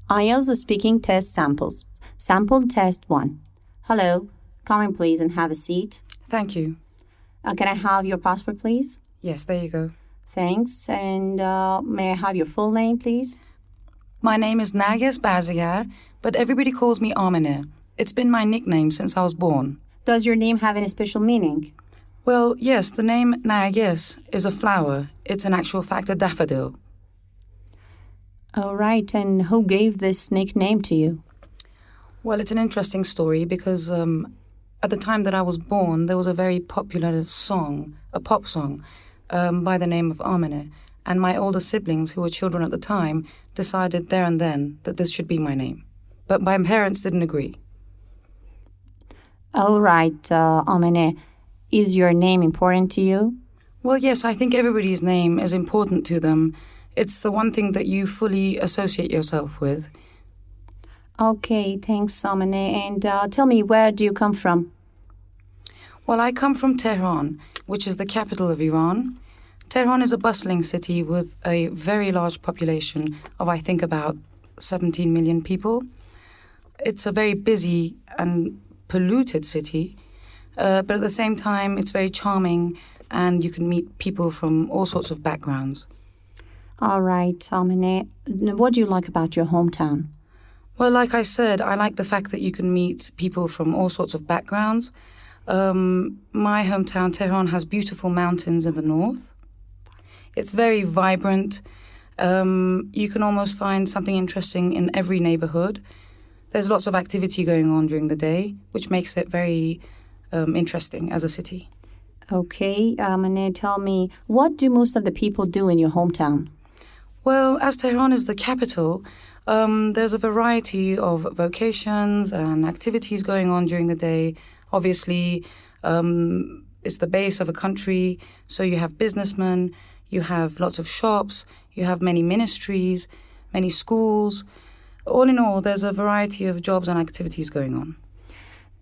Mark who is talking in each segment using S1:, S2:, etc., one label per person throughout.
S1: IELTS Speaking Test Samples. Sample Test 1. Hello. Come in, please, and have a seat.
S2: Thank you.
S1: Can I have your passport, please?
S2: Yes, there you go.
S1: Thanks. And may I have your full name, please?
S2: My name is Narges Bazigar, but everybody calls me Amine. It's been my nickname since I was born.
S1: Does your name have any special meaning?
S2: Well, yes, the name Narges is a flower. It's in actual fact a daffodil.
S1: All right. And who gave this nickname to you?
S2: Well, it's an interesting story because at the time that I was born, there was a very popular song, a pop song, by the name of Amine. And my older siblings, who were children at the time, decided there and then that this should be my name. But my parents didn't agree.
S1: All right, Amine. Is your name important to you?
S2: Well, yes, I think everybody's name is important to them. It's the one thing that you fully associate yourself with.
S1: Okay, thanks, Amine. And tell me, where do you come from?
S2: Well, I come from Tehran, which is the capital of Iran. Tehran is a bustling city with a very large population of, I think, about 17 million people. It's a very busy and polluted city, but at the same time, it's very charming, and you can meet people from all sorts of backgrounds.
S1: All right, Amine. What do you like about your hometown?
S2: Well, like I said, I like the fact that you can meet people from all sorts of backgrounds. My hometown, Tehran, has beautiful mountains in the north. It's very vibrant. You can almost find something interesting in every neighborhood. There's lots of activity going on during the day, which makes it very interesting as a city.
S1: Okay, Amine, tell me, what do most of the people do in your hometown?
S2: Well, as Tehran is the capital, there's a variety of vocations and activities going on during the day. Obviously, it's the base of a country, so you have businessmen, you have lots of shops, you have many ministries, many schools. All in all, there's a variety of jobs and activities going on.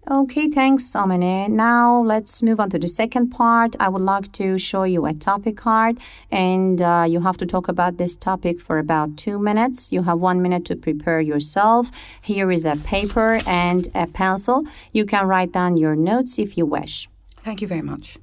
S1: Okay, thanks, Amine. Now let's move on to the second part. I would like to show you a topic card, and you have to talk about this topic for about 2 minutes. You have 1 minute to prepare yourself. Here is a paper and a pencil. You can write down your notes if you wish.
S2: Thank you very much.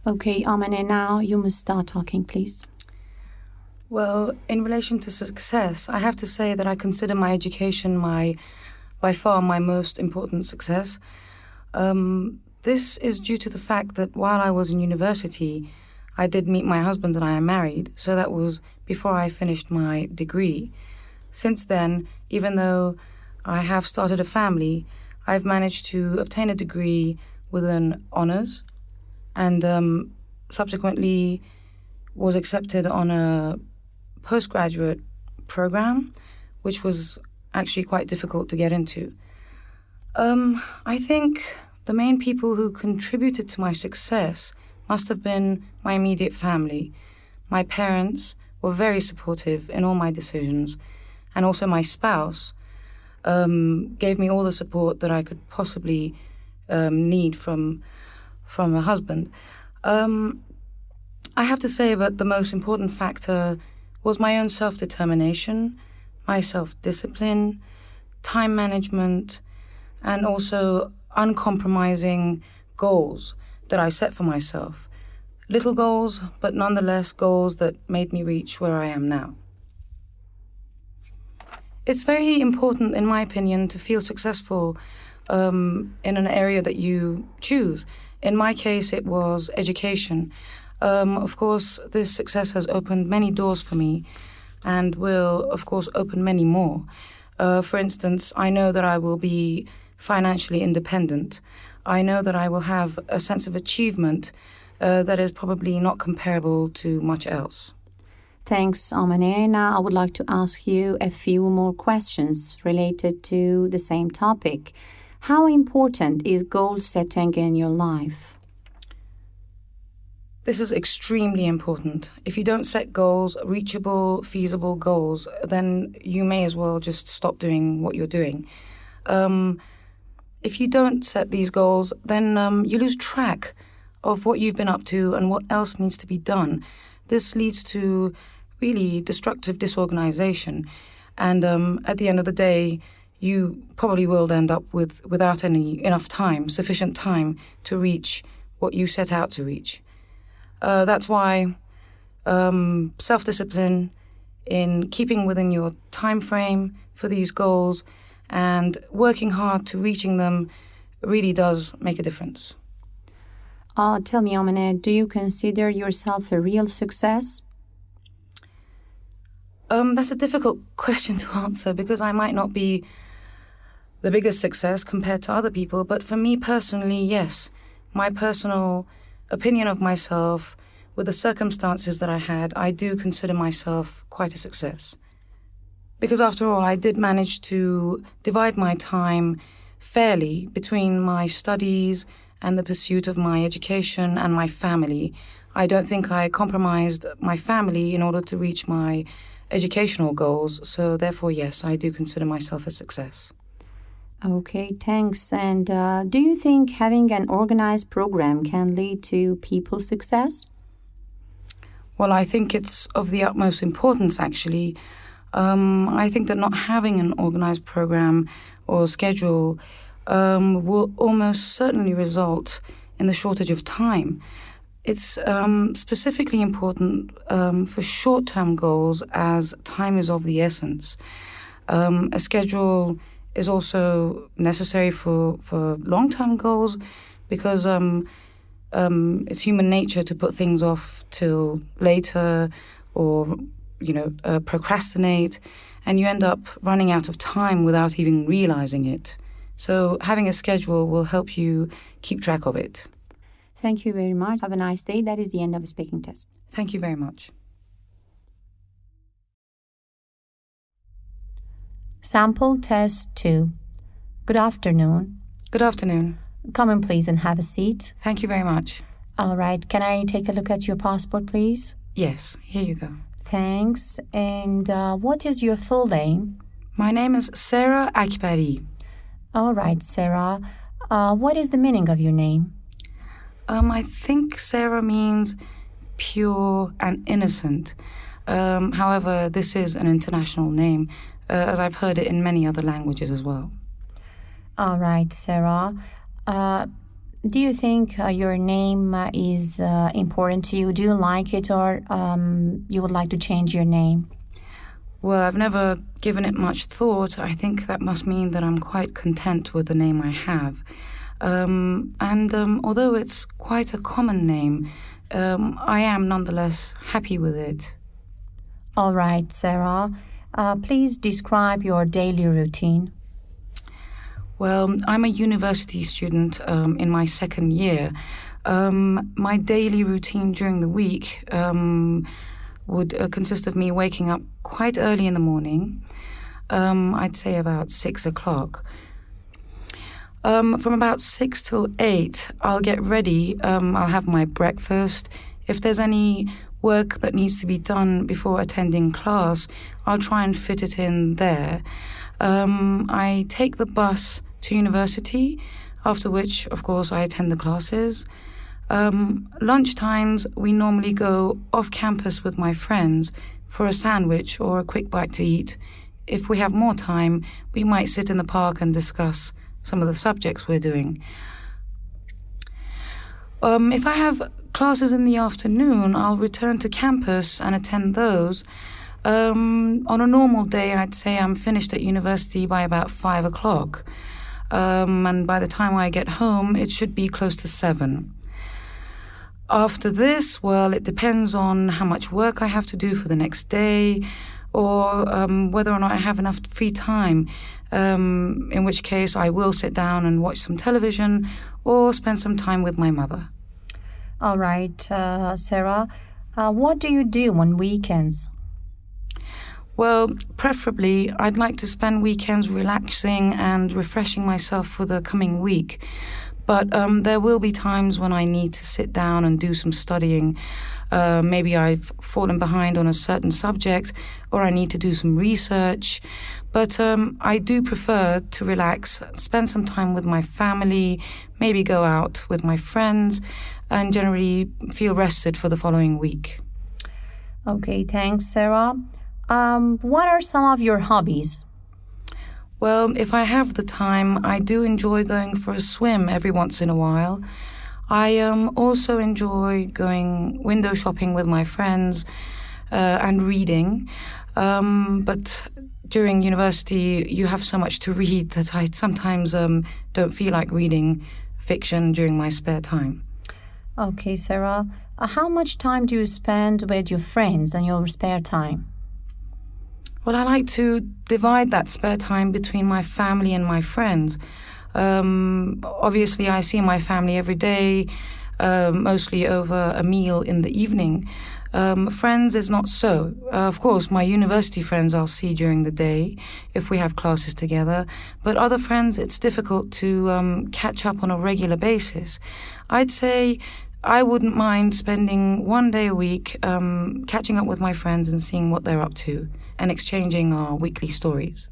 S1: Okay, Amine, now you must start talking, please.
S2: Well, in relation to success, I have to say that I consider my education by far my most important success. This is due to the fact that while I was in university, I did meet my husband and I am married, so that was before I finished my degree. Since then, even though I have started a family, I've managed to obtain a degree with an honors and subsequently was accepted on a postgraduate program, which was actually quite difficult to get into. I think the main people who contributed to my success must have been my immediate family. My parents were very supportive in all my decisions, and also my spouse gave me all the support that I could possibly need from a husband. I have to say that the most important factor was my own self-determination, my self-discipline, time management, and also uncompromising goals that I set for myself. Little goals, but nonetheless goals that made me reach where I am now. It's very important, in my opinion, to feel successful in an area that you choose. In my case, it was education. Of course, this success has opened many doors for me and will, of course, open many more. For instance, I know that I will be financially independent. I know that I will have a sense of achievement that is probably not comparable to much else.
S1: Thanks, Amane. Now I would like to ask you a few more questions related to the same topic. How important is goal setting in your life?
S2: This is extremely important. If you don't set goals, reachable, feasible goals, then you may as well just stop doing what you're doing. If you don't set these goals, then you lose track of what you've been up to and what else needs to be done. This leads to really destructive disorganization. And at the end of the day, you probably will end up without enough time, sufficient time to reach what you set out to reach. That's why self-discipline in keeping within your time frame for these goals and working hard to reaching them really does make a difference.
S1: Tell me, Amane, do you consider yourself a real success?
S2: That's a difficult question to answer because I might not be the biggest success compared to other people, but for me personally, yes. My personal opinion of myself, with the circumstances that I had, I do consider myself quite a success. Because after all, I did manage to divide my time fairly between my studies and the pursuit of my education and my family. I don't think I compromised my family in order to reach my educational goals, so therefore, yes, I do consider myself a success.
S1: Okay, thanks. And do you think having an organized program can lead to people's success?
S2: Well, I think it's of the utmost importance, actually. I think that not having an organized program or schedule will almost certainly result in the shortage of time. It's specifically important for short-term goals as time is of the essence. A schedule is also necessary for long-term goals because it's human nature to put things off till later or, procrastinate, and you end up running out of time without even realizing it. So having a schedule will help you keep track of it.
S1: Thank you very much. Have a nice day. That is the end of the speaking test.
S2: Thank you very much.
S1: Sample test 2. Good afternoon.
S2: Good afternoon.
S1: Come in, please, and have a seat.
S2: Thank you very much.
S1: All right. Can I take a look at your passport, please?
S2: Yes, here you go.
S1: Thanks. And what is your full name?
S2: My name is Sarah Akbari.
S1: All right, Sarah. What is the meaning of your name?
S2: I think Sarah means pure and innocent. However, this is an international name, as I've heard it in many other languages as well.
S1: All right, Sarah. Do you think your name is important to you? Do you like it, or you would like to change your name?
S2: Well, I've never given it much thought. I think that must mean that I'm quite content with the name I have. And although it's quite a common name, I am nonetheless happy with it.
S1: All right, Sarah. Please describe your daily routine.
S2: Well, I'm a university student in my second year. My daily routine during the week would consist of me waking up quite early in the morning. I'd say about 6 o'clock. From about 6 till 8, I'll get ready. I'll have my breakfast. If there's any work that needs to be done before attending class, I'll try and fit it in there. I take the bus to university, after which, of course, I attend the classes. Lunchtimes, we normally go off campus with my friends for a sandwich or a quick bite to eat. If we have more time, we might sit in the park and discuss some of the subjects we're doing. If I have classes in the afternoon, I'll return to campus and attend those. On a normal day, I'd say I'm finished at university by about 5 o'clock. And by the time I get home, it should be close to 7. After this, well, it depends on how much work I have to do for the next day, or whether or not I have enough free time, in which case I will sit down and watch some television or spend some time with my mother.
S1: All right, Sarah, what do you do on weekends?
S2: Well, preferably, I'd like to spend weekends relaxing and refreshing myself for the coming week. But there will be times when I need to sit down and do some studying. Maybe I've fallen behind on a certain subject, or I need to do some research. But I do prefer to relax, spend some time with my family, maybe go out with my friends, and generally feel rested for the following week.
S1: Okay, thanks, Sarah. What are some of your hobbies?
S2: Well, if I have the time, I do enjoy going for a swim every once in a while. I also enjoy going window shopping with my friends and reading. But during university, you have so much to read that I sometimes don't feel like reading fiction during my spare time.
S1: Okay, Sarah. How much time do you spend with your friends in your spare time?
S2: Well, I like to divide that spare time between my family and my friends. Obviously, I see my family every day, mostly over a meal in the evening. Friends is not so. Of course, my university friends I'll see during the day if we have classes together. But other friends, it's difficult to catch up on a regular basis. I'd say I wouldn't mind spending one day a week catching up with my friends and seeing what they're up to and exchanging our weekly stories.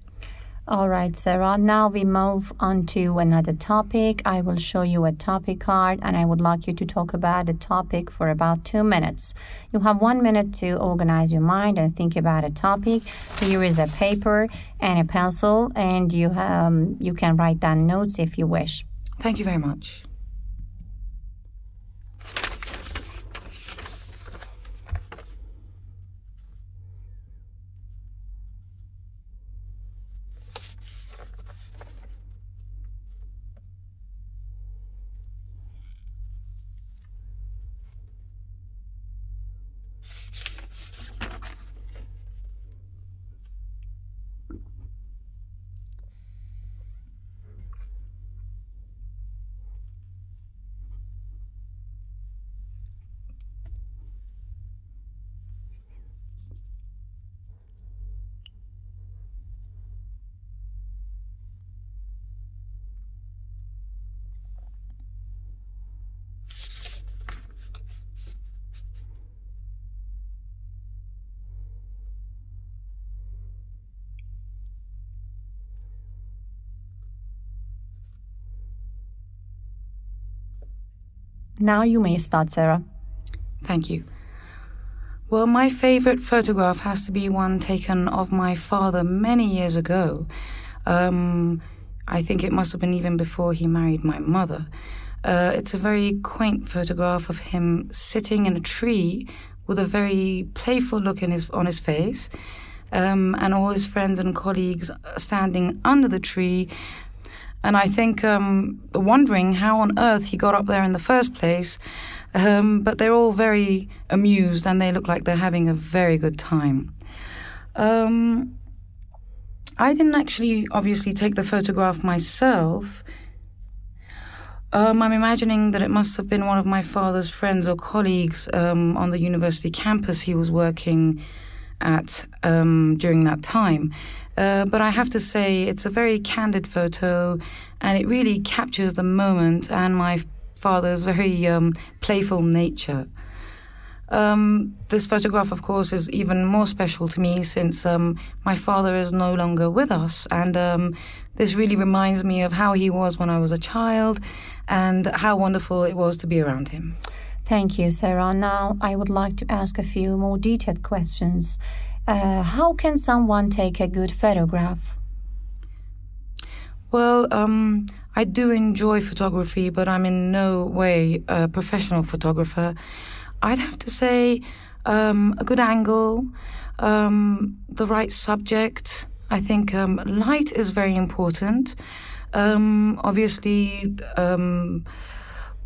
S1: All right, Sarah. Now we move on to another topic. I will show you a topic card and I would like you to talk about the topic for about 2 minutes. You have 1 minute to organize your mind and think about a topic. Here is a paper and a pencil, and you can write down notes if you wish.
S2: Thank you very much.
S1: Now you may start, Sarah.
S2: Thank you. Well, my favorite photograph has to be one taken of my father many years ago. I think it must have been even before he married my mother. It's a very quaint photograph of him sitting in a tree with a very playful look on his face, and all his friends and colleagues standing under the tree. And I think wondering how on earth he got up there in the first place. But they're all very amused and they look like they're having a very good time. I didn't actually obviously take the photograph myself. I'm imagining that it must have been one of my father's friends or colleagues on the university campus he was working at during that time. But I have to say it's a very candid photo and it really captures the moment and my father's very playful nature. This photograph, of course, is even more special to me since my father is no longer with us, and this really reminds me of how he was when I was a child and how wonderful it was to be around him.
S1: Thank you, Sarah. Now I would like to ask a few more detailed questions. How can someone take a good photograph?
S2: Well, I do enjoy photography, but I'm in no way a professional photographer. I'd have to say a good angle, the right subject. I think light is very important. Obviously,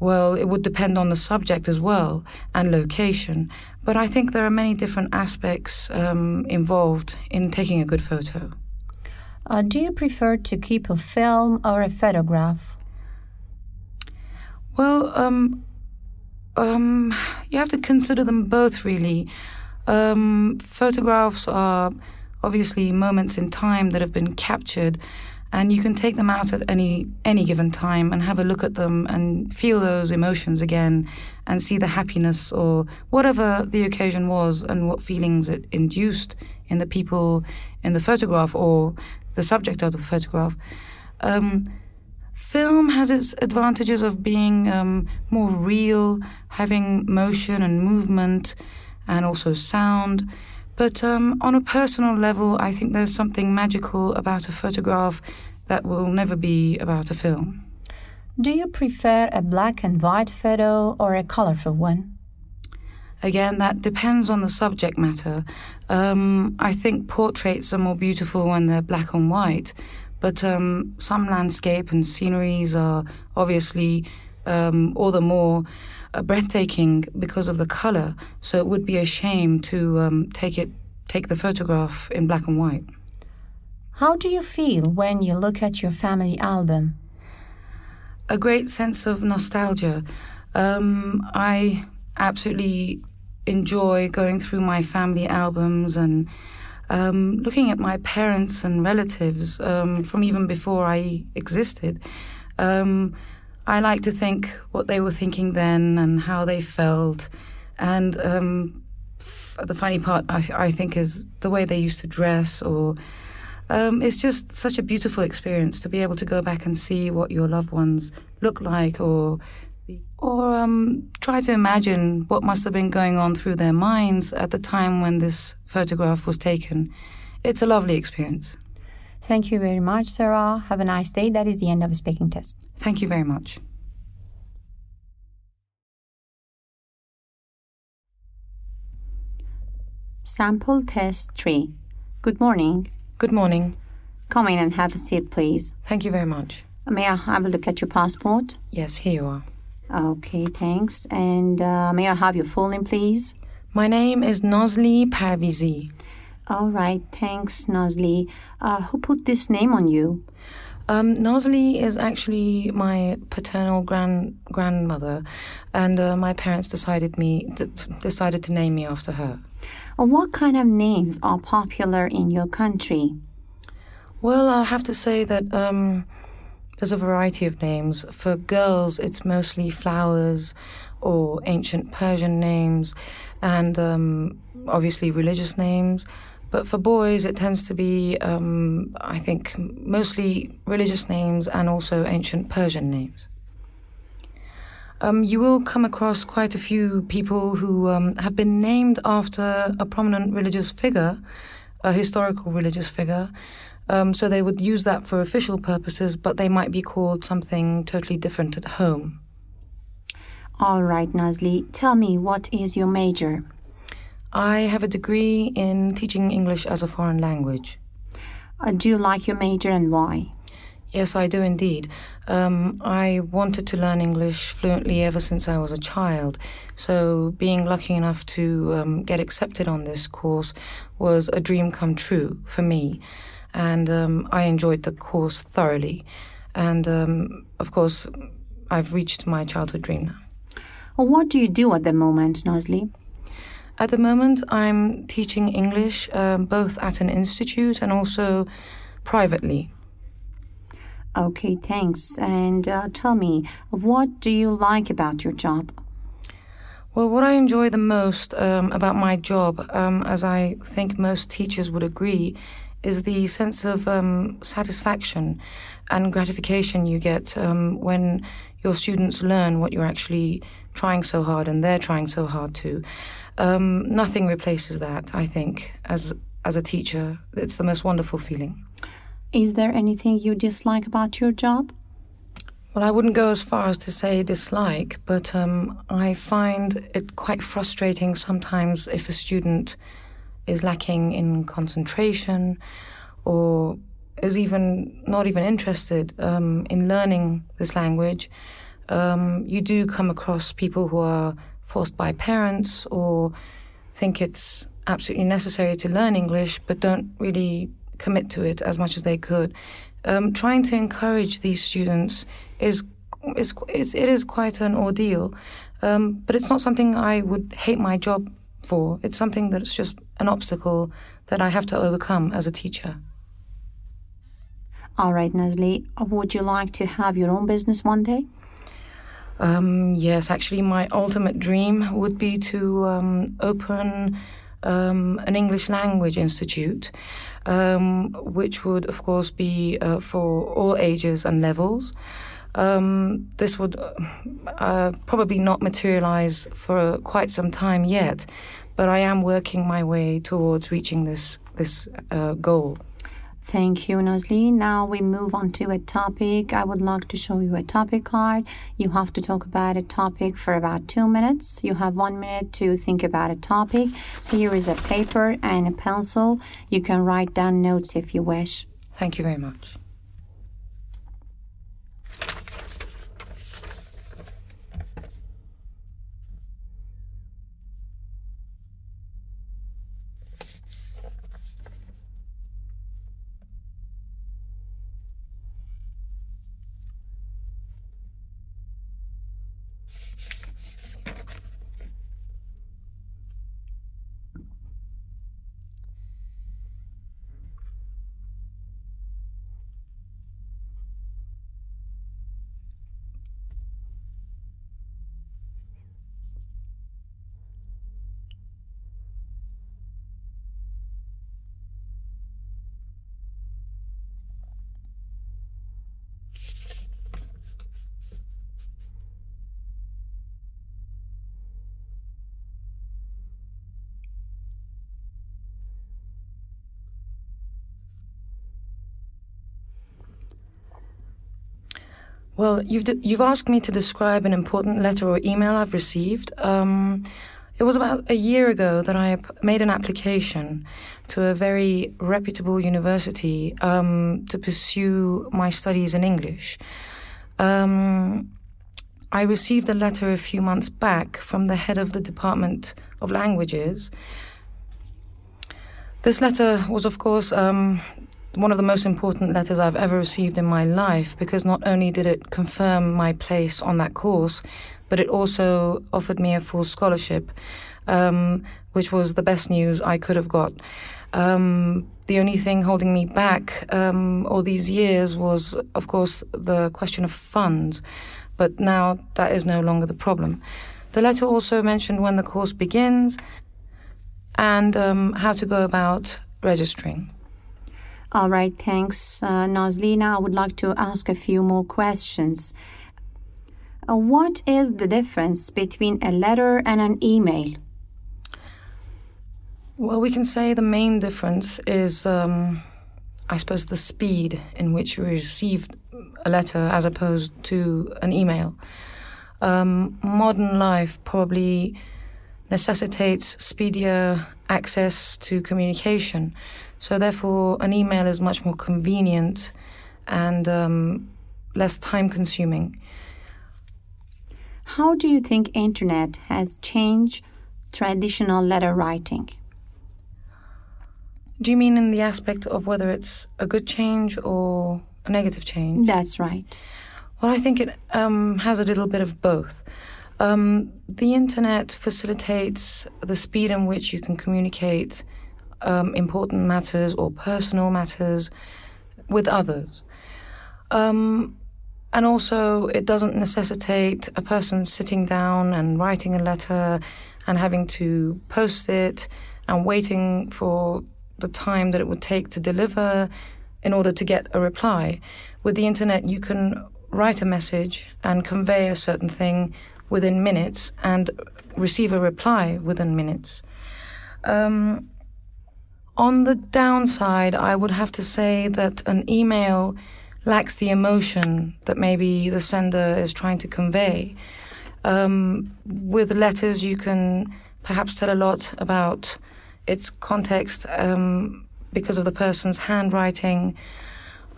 S2: well, it would depend on the subject as well and location. But I think there are many different aspects involved in taking a good photo.
S1: Do you prefer to keep a film or a photograph?
S2: Well, you have to consider them both, really. Photographs are obviously moments in time that have been captured, and you can take them out at any given time and have a look at them and feel those emotions again and see the happiness or whatever the occasion was and what feelings it induced in the people in the photograph or the subject of the photograph. Film has its advantages of being more real, having motion and movement and also sound. But on a personal level, I think there's something magical about a photograph that will never be about a film.
S1: Do you prefer a black and white photo or a colorful one?
S2: Again, that depends on the subject matter. I think portraits are more beautiful when they're black and white, but some landscape and sceneries are obviously all the more breathtaking because of the color. So it would be a shame to take the photograph in black and white.
S1: How do you feel when you look at your family album?
S2: A great sense of nostalgia. I absolutely enjoy going through my family albums and looking at my parents and relatives from even before I existed. I like to think what they were thinking then and how they felt. And the funny part, I think, is the way they used to dress. Or it's just such a beautiful experience to be able to go back and see what your loved ones look like, or try to imagine what must have been going on through their minds at the time when this photograph was taken. It's a lovely experience.
S1: Thank you very much, Sarah. Have a nice day. That is the end of the speaking test.
S2: Thank you very much.
S1: Sample test 3. Good morning.
S2: Good morning.
S1: Come in and have a seat, please.
S2: Thank you very much.
S1: May I have a look at your passport?
S2: Yes, here you are.
S1: Okay, thanks. And may I have your full name, please?
S2: My name is Nazli Parvizi.
S1: All right, thanks, Nazli. Who put this name on you?
S2: Nazli is actually my paternal grandmother, and my parents decided to name me after her.
S1: What kind of names are popular in your country?
S2: Well, I'll have to say that there's a variety of names. For girls, it's mostly flowers or ancient Persian names, and obviously religious names. But for boys, it tends to be, I think, mostly religious names and also ancient Persian names. You will come across quite a few people who have been named after a prominent religious figure, a historical religious figure. So they would use that for official purposes, but they might be called something totally different at home.
S1: All right, Nazli. Tell me, what is your major?
S2: I have a degree in teaching English as a foreign language.
S1: Do you like your major and why?
S2: Yes, I do indeed. I wanted to learn English fluently ever since I was a child, so being lucky enough to get accepted on this course was a dream come true for me, and I enjoyed the course thoroughly. And, of course, I've reached my childhood dream now.
S1: What do you do at the moment, Nazli?
S2: At the moment, I'm teaching English both at an institute and also privately.
S1: Okay, thanks. And tell me, what do you like about your job?
S2: Well, what I enjoy the most about my job, as I think most teachers would agree, is the sense of satisfaction and gratification you get when your students learn what you're actually trying so hard and they're trying so hard to. Nothing replaces that, I think, as a teacher. It's the most wonderful feeling.
S1: Is there anything you dislike about your job?
S2: Well, I wouldn't go as far as to say dislike, but I find it quite frustrating sometimes if a student is lacking in concentration or is not even interested in learning this language, you do come across people who are forced by parents or think it's absolutely necessary to learn English but don't really commit to it as much as they could. Trying to encourage these students it is quite an ordeal, but it's not something I would hate my job for. It's something that's just an obstacle that I have to overcome as a teacher.
S1: All right, Nazli, would you like to have your own business one day?
S2: Yes, actually, my ultimate dream would be to open an English language institute, which would, of course, be for all ages and levels. This would probably not materialize for quite some time yet, but I am working my way towards reaching this goal.
S1: Thank you, Nazli. Now we move on to a topic. I would like to show you a topic card. You have to talk about a topic for about 2 minutes. You have 1 minute to think about a topic. Here is a paper and a pencil. You can write down notes if you wish.
S2: Thank you very much. Well, you've asked me to describe an important letter or email I've received. It was about a year ago that I made an application to a very reputable university to pursue my studies in English. I received a letter a few months back from the head of the Department of Languages. This letter was, of course, one of the most important letters I've ever received in my life, because not only did it confirm my place on that course, but it also offered me a full scholarship, which was the best news I could have got. The only thing holding me back all these years was, of course, the question of funds, but now that is no longer the problem. The letter also mentioned when the course begins and how to go about registering.
S1: All right, thanks, Nazli. Now I would like to ask a few more questions. What is the difference between a letter and an email?
S2: Well, we can say the main difference is, I suppose, the speed in which you receive a letter as opposed to an email. Modern life probably necessitates speedier access to communication. So therefore, an email is much more convenient and less time-consuming.
S1: How do you think internet has changed traditional letter writing?
S2: Do you mean in the aspect of whether it's a good change or a negative change?
S1: That's right.
S2: Well, I think it has a little bit of both. The internet facilitates the speed in which you can communicate important matters or personal matters with others. And also, it doesn't necessitate a person sitting down and writing a letter and having to post it and waiting for the time that it would take to deliver in order to get a reply. With the internet, you can write a message and convey a certain thing within minutes and receive a reply within minutes. On the downside, I would have to say that an email lacks the emotion that maybe the sender is trying to convey. With letters, you can perhaps tell a lot about its context, because of the person's handwriting.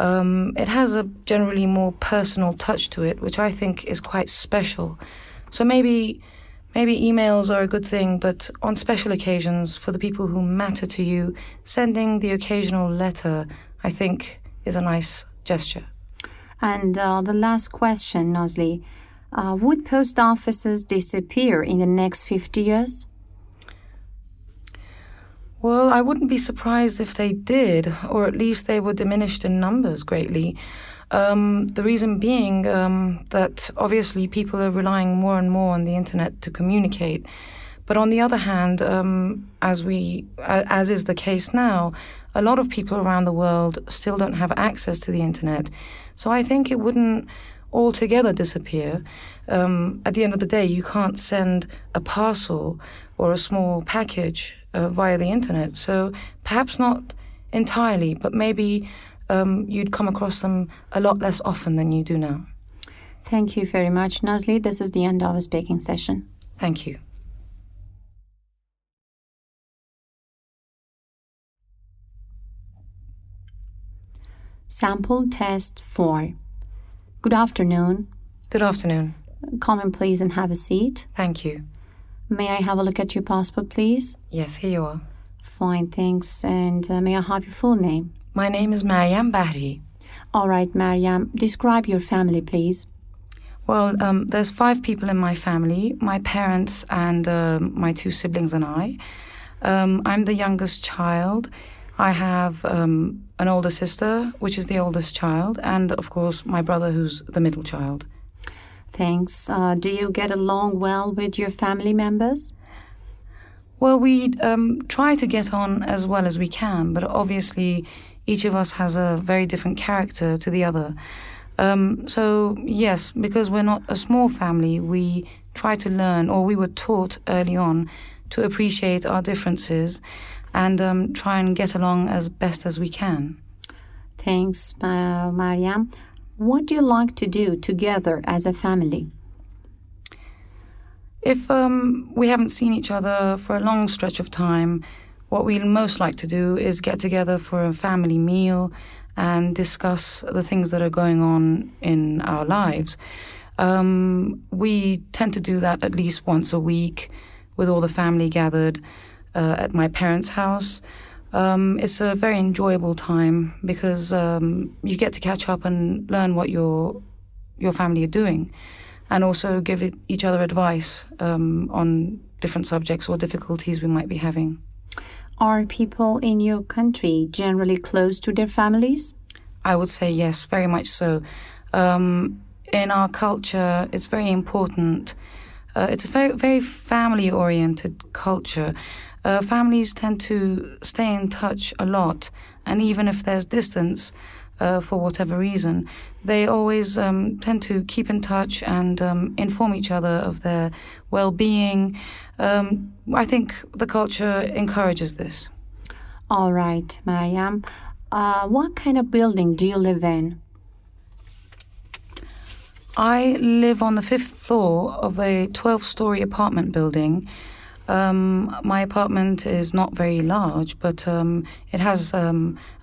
S2: It has a generally more personal touch to it, which I think is quite special. So maybe emails are a good thing, but on special occasions, for the people who matter to you, sending the occasional letter, I think, is a nice gesture.
S1: And the last question, Nazli. Would post offices disappear in the next 50 years?
S2: Well, I wouldn't be surprised if they did, or at least they were diminished in numbers greatly. The reason being that obviously people are relying more and more on the internet to communicate. But on the other hand, as is the case now, a lot of people around the world still don't have access to the internet. So I think it wouldn't altogether disappear. At the end of the day, you can't send a parcel or a small package via the internet. So perhaps not entirely, but maybe you'd come across them a lot less often than you do now.
S1: Thank you very much, Nazli. This is the end of our speaking session.
S2: Thank you.
S1: Sample test 4. Good afternoon.
S2: Good afternoon.
S1: Come in, please, and have a seat.
S2: Thank you.
S1: May I have a look at your passport, please?
S2: Yes, here you are.
S1: Fine, thanks. And may I have your full name?
S2: My name is Maryam Bahri.
S1: All right, Maryam. Describe your family, please.
S2: Well, there's 5 people in my family, my parents and my 2 siblings and I. I'm the youngest child. I have an older sister, which is the oldest child, and, of course, my brother, who's the middle child.
S1: Thanks. Do you get along well with your family members?
S2: Well, we try to get on as well as we can, but obviously each of us has a very different character to the other. So, yes, because we're not a small family, we try to learn, or we were taught early on, to appreciate our differences and try and get along as best as we can.
S1: Thanks, Maryam. What do you like to do together as a family?
S2: If we haven't seen each other for a long stretch of time, what we most like to do is get together for a family meal and discuss the things that are going on in our lives. We tend to do that at least once a week with all the family gathered at my parents' house. It's a very enjoyable time because you get to catch up and learn what your family are doing, and also give each other advice on different subjects or difficulties we might be having.
S1: Are people in your country generally close to their families?
S2: I would say yes, very much so. In our culture, it's very important. It's a very, very family-oriented culture. Families tend to stay in touch a lot, and even if there's distance, for whatever reason, they always tend to keep in touch and inform each other of their well-being. I think the culture encourages this.
S1: All right, Maryam. What kind of building do you live in?
S2: I live on the 5th floor of a 12-story apartment building. My apartment is not very large, but it has a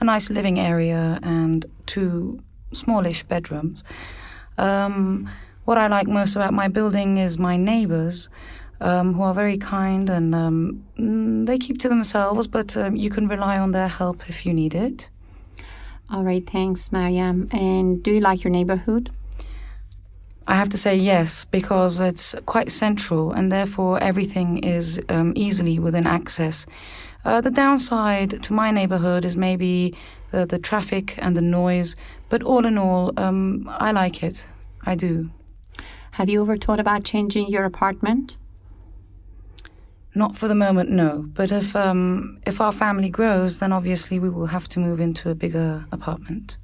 S2: nice living area and 2 smallish bedrooms. What I like most about my building is my neighbors, who are very kind, and they keep to themselves, but you can rely on their help if you need it.
S1: All right, thanks, Maryam. And do you like your neighborhood?
S2: I have to say yes, because it's quite central and therefore everything is easily within access. The downside to my neighborhood is maybe the traffic and the noise, but all in all, I like it. I do.
S1: Have you ever thought about changing your apartment?
S2: Not for the moment, no. But if our family grows, then obviously we will have to move into a bigger apartment.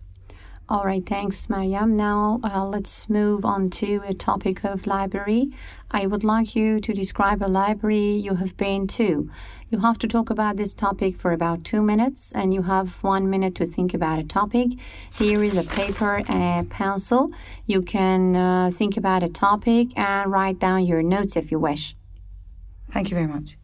S1: All right, thanks, Maryam. Now let's move on to a topic of library. I would like you to describe a library you have been to. You have to talk about this topic for about 2 minutes, and you have 1 minute to think about a topic. Here is a paper and a pencil. You can think about a topic and write down your notes if you wish.
S2: Thank you very much.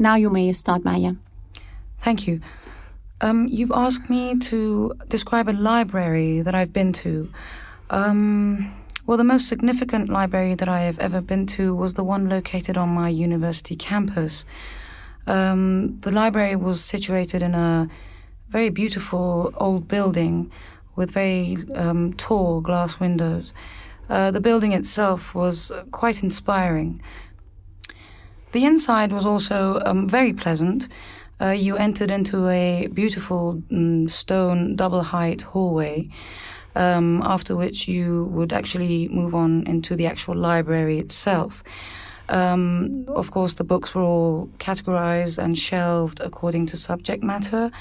S1: Now you may start, Maya.
S2: Thank you. You've asked me to describe a library that I've been to. Well, the most significant library that I have ever been to was the one located on my university campus. The library was situated in a very beautiful old building with very tall glass windows. The building itself was quite inspiring. The inside was also very pleasant. You entered into a beautiful stone double-height hallway, after which you would actually move on into the actual library itself. Of course, the books were all categorized and shelved according to subject matter.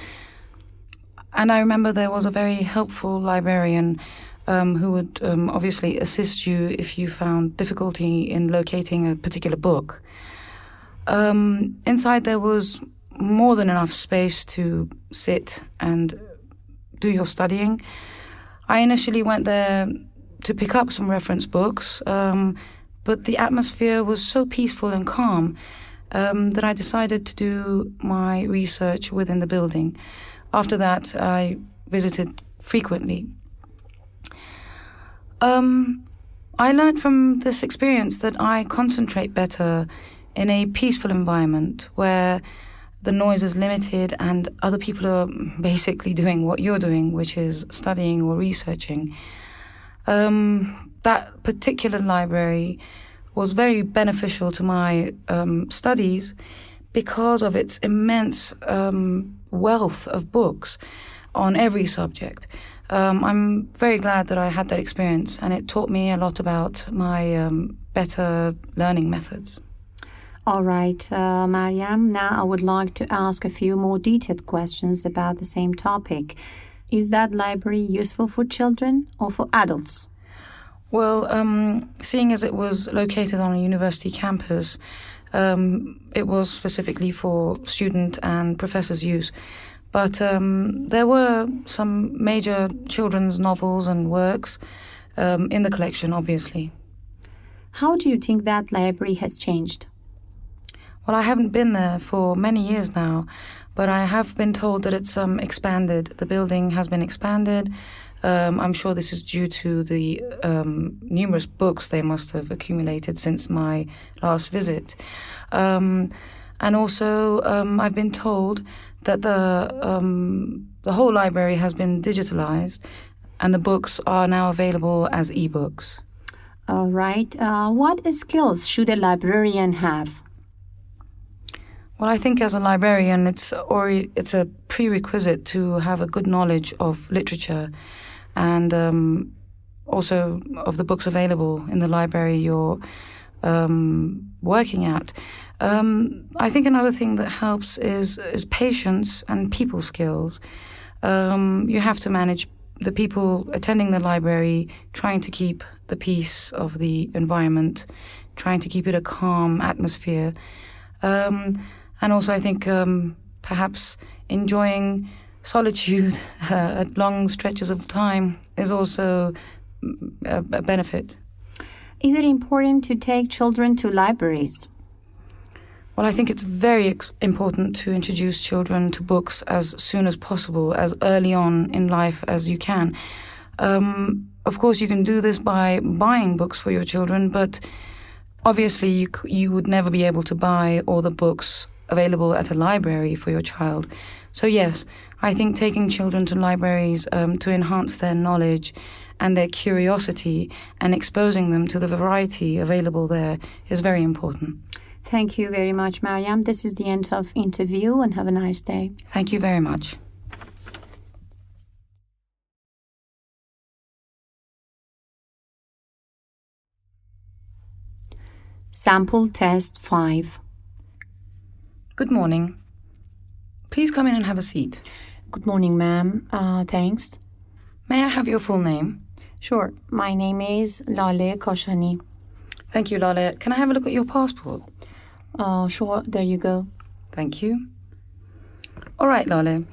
S2: And I remember there was a very helpful librarian who would obviously assist you if you found difficulty in locating a particular book. Inside there was more than enough space to sit and do your studying. I initially went there to pick up some reference books, but the atmosphere was so peaceful and calm that I decided to do my research within the building. After that, I visited frequently. I learned from this experience that I concentrate better in a peaceful environment where the noise is limited and other people are basically doing what you're doing, which is studying or researching. That particular library was very beneficial to my studies because of its immense wealth of books on every subject. I'm very glad that I had that experience, and it taught me a lot about my better learning methods.
S1: All right, Mariam, now I would like to ask a few more detailed questions about the same topic. Is that library useful for children or for adults?
S2: Well, seeing as it was located on a university campus, it was specifically for student and professors' use. But there were some major children's novels and works in the collection, obviously.
S1: How do you think that library has changed?
S2: Well, I haven't been there for many years now, but I have been told that it's expanded. The building has been expanded. I'm sure this is due to the numerous books they must have accumulated since my last visit. And also, I've been told that the whole library has been digitalized, and the books are now available as ebooks.
S1: All right. What skills should a librarian have?
S2: Well, I think as a librarian, it's a prerequisite to have a good knowledge of literature and also of the books available in the library you're working at. I think another thing that helps is patience and people skills. You have to manage the people attending the library, trying to keep the peace of the environment, trying to keep it a calm atmosphere. And also, I think perhaps enjoying solitude at long stretches of time is also a benefit.
S1: Is it important to take children to libraries?
S2: Well, I think it's very important to introduce children to books as soon as possible, as early on in life as you can. Of course, you can do this by buying books for your children, but obviously you would never be able to buy all the books available at a library for your child. So yes, I think taking children to libraries to enhance their knowledge and their curiosity and exposing them to the variety available there is very important.
S1: Thank you very much, Mariam. This is the end of interview, and have a nice day.
S2: Thank you very much.
S1: Sample Test 5.
S2: Good morning. Please come in and have a seat.
S1: Good morning, ma'am. Thanks.
S2: May I have your full name?
S1: Sure. My name is Lale Koshani.
S2: Thank you, Lale. Can I have a look at your passport?
S1: Sure. There you go.
S2: Thank you. All right, Lale.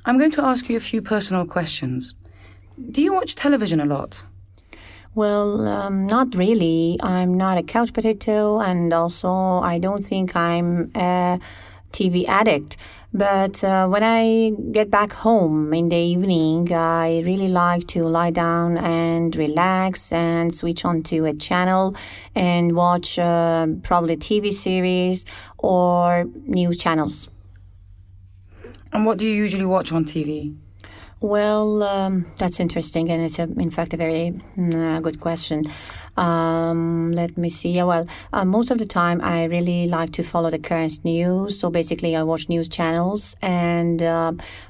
S2: I'm going to ask you a few personal questions. Do you watch television a lot?
S1: Well, not really. I'm not a couch potato, and also I don't think I'm a TV addict. But when I get back home in the evening, I really like to lie down and relax and switch on to a channel and watch probably TV series or news channels.
S2: And what do you usually watch on TV?
S1: Well, that's interesting, and it's in fact a very good question. Let me see. Yeah, well, most of the time I really like to follow the current news. So basically, I watch news channels, and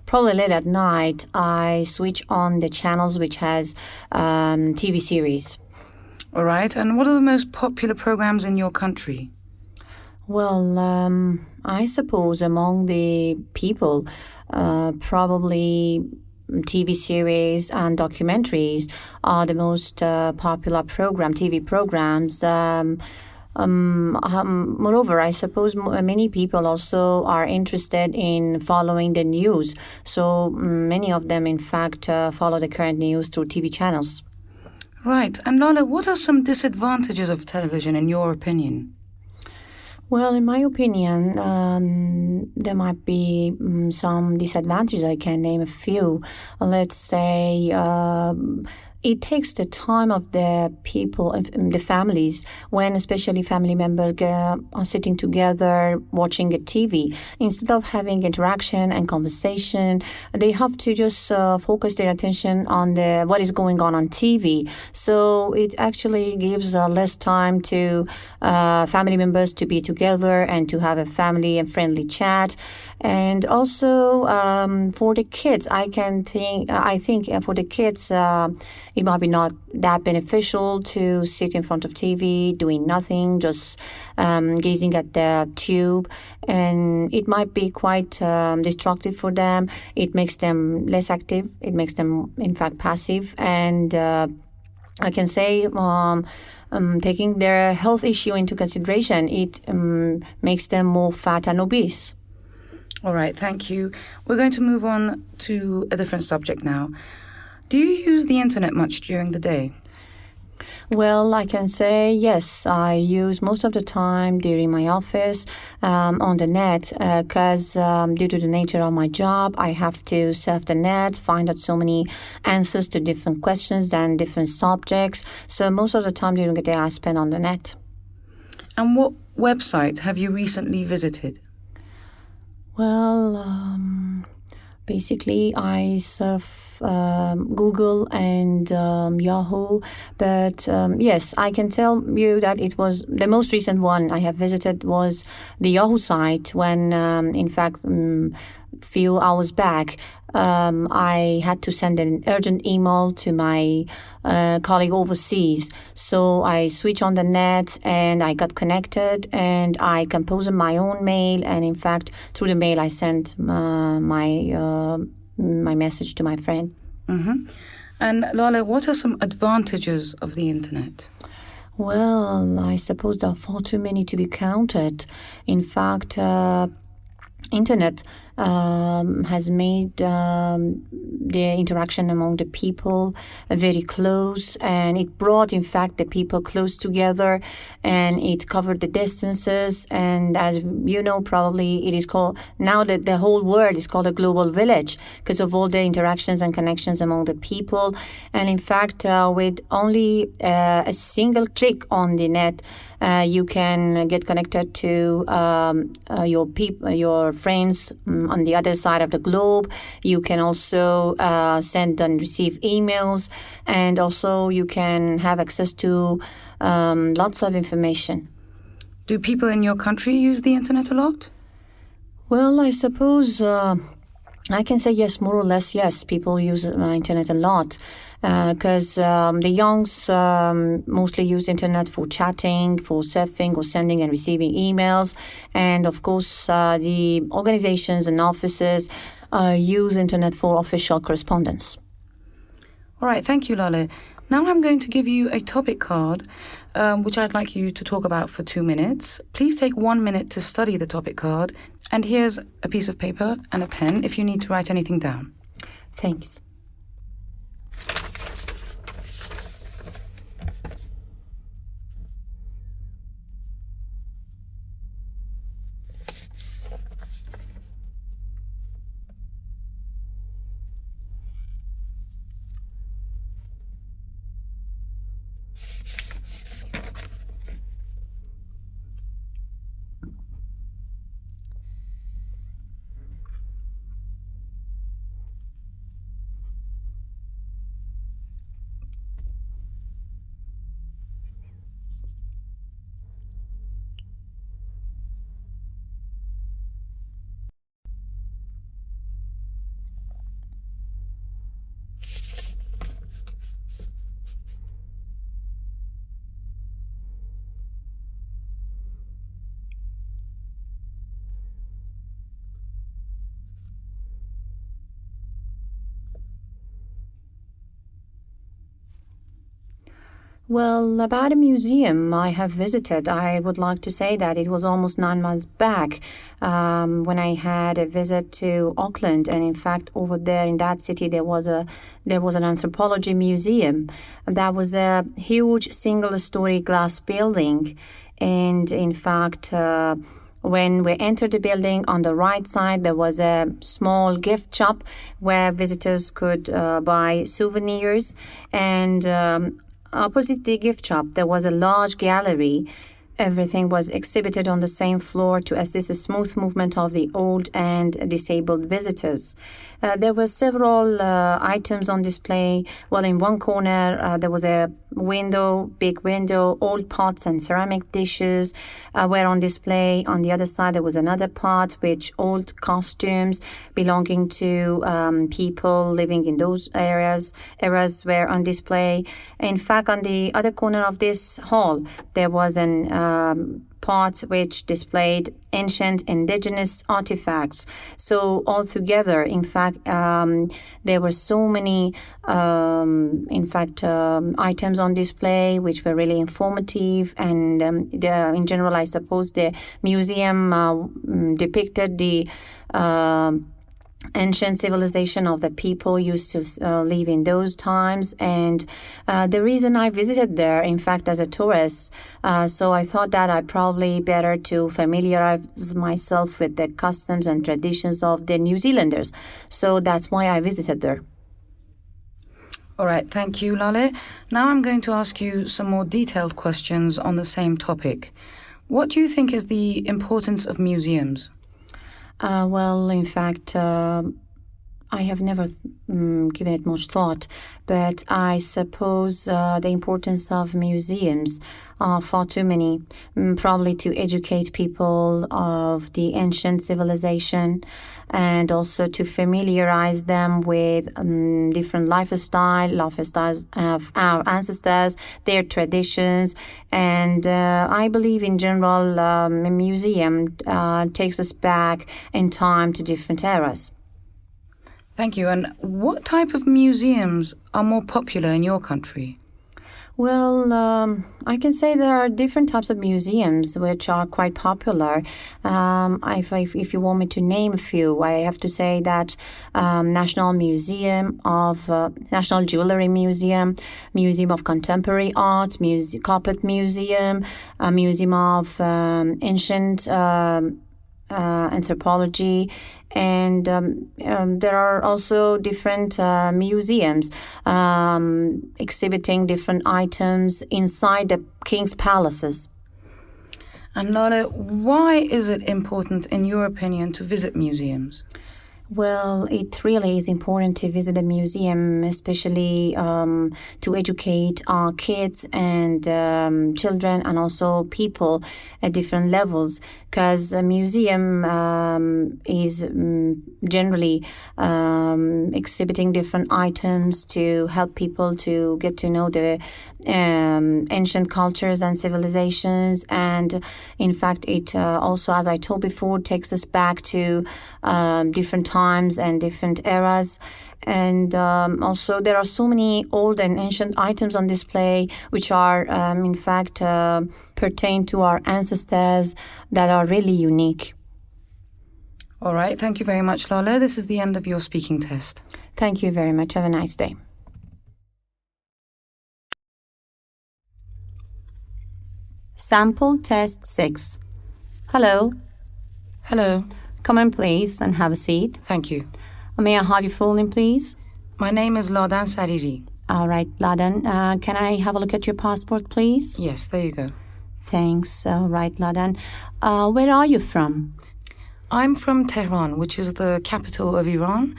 S1: probably late at night I switch on the channels which has TV series.
S2: All right. And what are the most popular programs in your country?
S1: Well, I suppose among the people, probably TV series and documentaries are the most popular TV programs. Moreover, I suppose many people also are interested in following the news. So many of them, in fact, follow the current news through TV channels.
S2: Right. And Lola, what are some disadvantages of television in your opinion?
S1: Well, in my opinion, there might be some disadvantages. I can name a few. Let's say it takes the time of the people, the families, when especially family members are sitting together watching a TV. Instead of having interaction and conversation, they have to just focus their attention on what is going on TV. So it actually gives less time to family members to be together and to have a family and friendly chat. And also for the kids, I think for the kids, it might be not that beneficial to sit in front of TV doing nothing, just gazing at the tube, and it might be quite destructive for them. It makes them less active. It makes them, in fact, passive, and I can say. Taking their health issue into consideration, it makes them more fat and obese.
S2: All right, thank you. We're going to move on to a different subject now. Do you use the internet much during the day?
S1: Well, I can say yes. I use most of the time during my office on the net because due to the nature of my job, I have to surf the net, find out so many answers to different questions and different subjects. So most of the time during the day, I spend on the net.
S2: And what website have you recently visited?
S1: Well, basically, I surf Google and Yahoo. But yes, I can tell you that it was the most recent one I have visited was the Yahoo site when, in fact, few hours back, I had to send an urgent email to my colleague overseas. So I switched on the net and I got connected and I composed my own mail. And in fact, through the mail, I sent my message to my friend.
S2: Mm-hmm. And Lola, what are some advantages of the internet?
S1: Well, I suppose there are far too many to be counted. In fact, internet has made the interaction among the people very close, and it brought, in fact, the people close together, and it covered the distances. And as you know, probably it is called now that the whole world is called a global village because of all the interactions and connections among the people. And in fact, with only a single click on the net, you can get connected to your friends on the other side of the globe. You can also send and receive emails, and also you can have access to lots of information.
S2: Do people in your country use the internet a lot?
S1: Well, I suppose I can say yes, more or less yes. People use internet a lot. Because the youngs mostly use internet for chatting, for surfing, or sending and receiving emails. And of course, the organizations and offices use internet for official correspondence.
S2: All right, thank you, Lola. Now I'm going to give you a topic card, which I'd like you to talk about for 2 minutes. Please take 1 minute to study the topic card. And here's a piece of paper and a pen if you need to write anything down.
S1: Thanks. Well, about a museum I have visited, I would like to say that it was almost 9 months back when I had a visit to Auckland, and in fact, over there in that city there was an anthropology museum. That was a huge single-story glass building, and in fact. When we entered the building, on the right side, there was a small gift shop where visitors could buy souvenirs. And opposite the gift shop, there was a large gallery. Everything was exhibited on the same floor to assist a smooth movement of the old and disabled visitors. There were several items on display. Well, in one corner, there was a big window, old pots and ceramic dishes were on display. On the other side, there was another pot, which old costumes belonging to people living in those eras were on display. In fact, on the other corner of this hall, there was an pot which displayed ancient indigenous artifacts. So altogether, in fact, there were so many, items on display which were really informative. And in general, I suppose the museum depicted the ancient civilization of the people used to live in those times. And the reason I visited there, in fact, as a tourist, so I thought that I probably better to familiarize myself with the customs and traditions of the New Zealanders. So that's why I visited there.
S2: All right, thank you, Lale. Now I'm going to ask you some more detailed questions on the same topic. What do you think is the importance of museums?
S1: Well, in fact, I have never given it much thought, but I suppose the importance of museums are far too many, probably to educate people of the ancient civilization and also to familiarize them with different lifestyles of our ancestors, their traditions. And I believe in general a museum takes us back in time to different eras.
S2: Thank you. And what type of museums are more popular in your country?
S1: Well, I can say there are different types of museums which are quite popular. If you want me to name a few, I have to say that National Jewelry Museum, Museum of Contemporary Art, Carpet Museum, Museum of Ancient Anthropology. And there are also different museums exhibiting different items inside the king's palaces.
S2: And Lale, why is it important, in your opinion, to visit museums?
S1: Well, it really is important to visit a museum, especially to educate our kids and children and also people at different levels, because a museum is generally exhibiting different items to help people to get to know the ancient cultures and civilizations. And in fact, it also, as I told before, takes us back to different times and different eras. And also there are so many old and ancient items on display which are in fact pertain to our ancestors that are really unique.
S2: All right, thank you very much, Lale. This is the end of your speaking test.
S1: Thank you very much. Have a nice day. Sample Test 6. Hello.
S2: Hello.
S1: Come in, please, and have a seat.
S2: Thank you.
S1: May I have your full name, please?
S2: My name is Ladan Sariri.
S1: All right, Ladan. Can I have a look at your passport, please?
S2: Yes, there you go.
S1: Thanks. All right, Ladan. Where are you from?
S2: I'm from Tehran, which is the capital of Iran.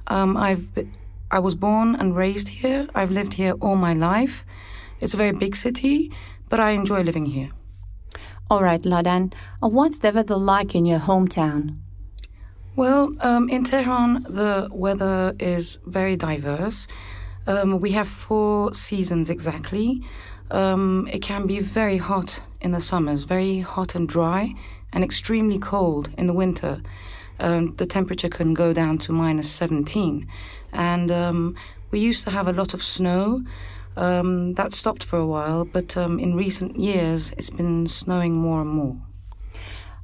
S2: I was born and raised here. I've lived here all my life. It's a very big city, but I enjoy living here.
S1: All right, Ladan. What's the weather like in your hometown?
S2: Well, in Tehran, the weather is very diverse. We have 4 seasons exactly. It can be very hot in the summers, very hot and dry, and extremely cold in the winter. The temperature can go down to -17. And we used to have a lot of snow That stopped for a while, but in recent years, it's been snowing more and more.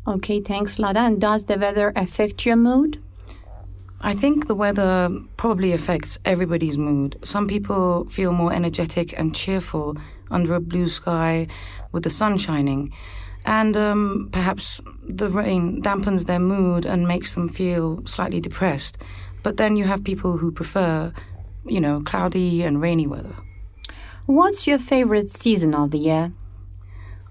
S1: Okay, thanks, Lada. And does the weather affect your mood?
S2: I think the weather probably affects everybody's mood. Some people feel more energetic and cheerful under a blue sky with the sun shining. And perhaps the rain dampens their mood and makes them feel slightly depressed. But then you have people who prefer, cloudy and rainy weather.
S1: What's your favorite season of the year?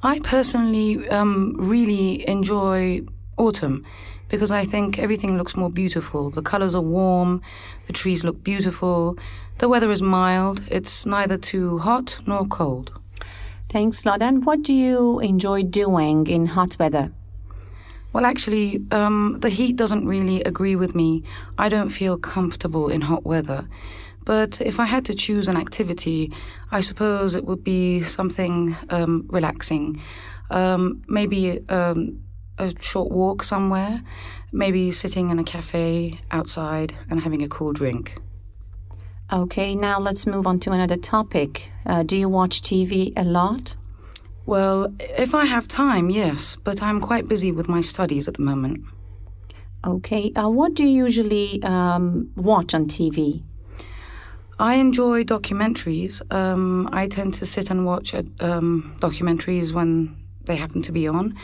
S2: I personally really enjoy autumn because I think everything looks more beautiful. The colors are warm, the trees look beautiful, the weather is mild, it's neither too hot nor cold.
S1: Thanks, Ladan. What do you enjoy doing in hot weather?
S2: Well, actually, the heat doesn't really agree with me. I don't feel comfortable in hot weather. But if I had to choose an activity, I suppose it would be something relaxing. Maybe a short walk somewhere, maybe sitting in a cafe outside and having a cool drink.
S1: Okay, now let's move on to another topic. Do you watch TV a lot?
S2: Well, if I have time, yes, but I'm quite busy with my studies at the moment.
S1: Okay, what do you usually watch on TV?
S2: I enjoy documentaries. I tend to sit and watch documentaries when they happen to be on.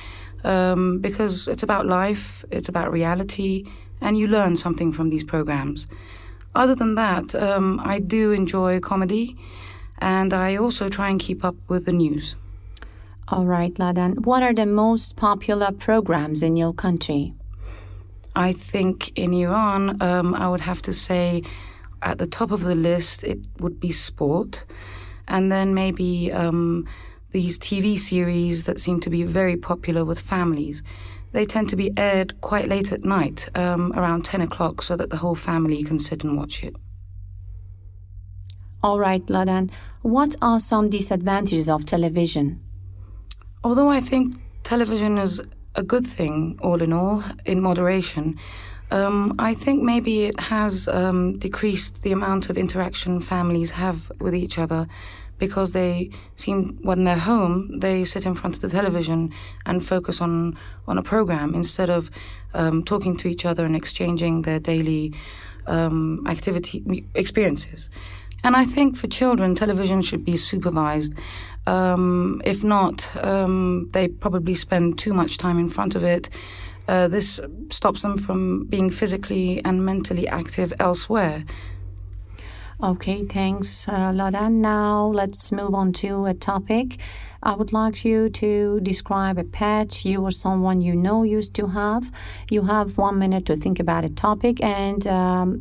S2: Because it's about life, it's about reality, and you learn something from these programs. Other than that, I do enjoy comedy, and I also try and keep up with the news.
S1: All right, Ladan. What are the most popular programs in your country?
S2: I think in Iran, I would have to say at the top of the list, it would be sport, and then maybe these TV series that seem to be very popular with families. They tend to be aired quite late at night, around 10 o'clock, so that the whole family can sit and watch it.
S1: All right, Ladan. What are some disadvantages of television?
S2: Although I think television is a good thing, all in moderation, I think maybe it has decreased the amount of interaction families have with each other, because they seem, when they're home, they sit in front of the television and focus on a program instead of talking to each other and exchanging their daily experiences. And I think for children, television should be supervised. If not, they probably spend too much time in front of it. This stops them from being physically and mentally active elsewhere.
S1: Okay, thanks, Ladan. Now let's move on to a topic. I would like you to describe a pet you or someone you know used to have. You have 1 minute to think about a topic, and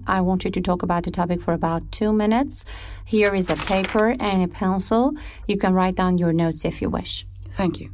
S1: I want you to talk about the topic for about 2 minutes. Here is a paper and a pencil. You can write down your notes if you wish.
S2: Thank you.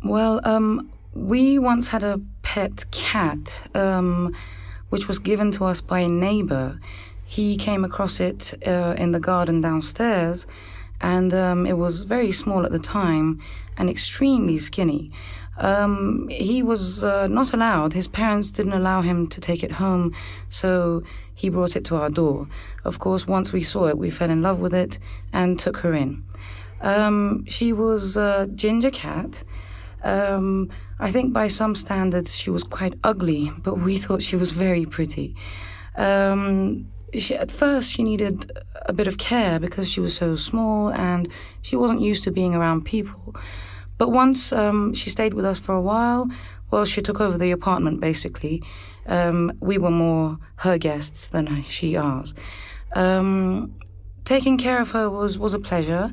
S2: Well, we once had a pet cat, which was given to us by a neighbor. He came across it in the garden downstairs, and it was very small at the time and extremely skinny. He was not allowed. His parents didn't allow him to take it home, so he brought it to our door. Of course, once we saw it, we fell in love with it and took her in. She was a ginger cat. I think by some standards she was quite ugly, but we thought she was very pretty. At first, she needed a bit of care because she was so small and she wasn't used to being around people. But once she stayed with us for a while, well, she took over the apartment, basically. We were more her guests than she ours. Taking care of her was a pleasure.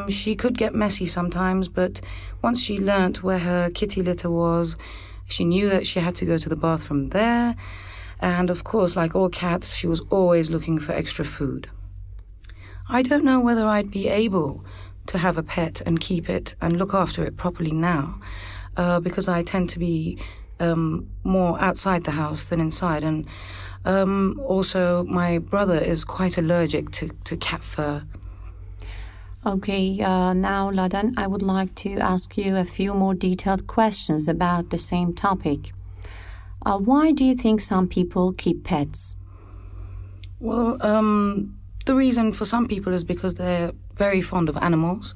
S2: She could get messy sometimes, but once she learnt where her kitty litter was, she knew that she had to go to the bathroom there. And of course, like all cats, she was always looking for extra food. I don't know whether I'd be able to have a pet and keep it and look after it properly now, because I tend to be more outside the house than inside. And also, my brother is quite allergic to cat fur.
S1: Okay, now, Ladan, I would like to ask you a few more detailed questions about the same topic. Why do you think some people keep pets?
S2: Well, the reason for some people is because they're very fond of animals.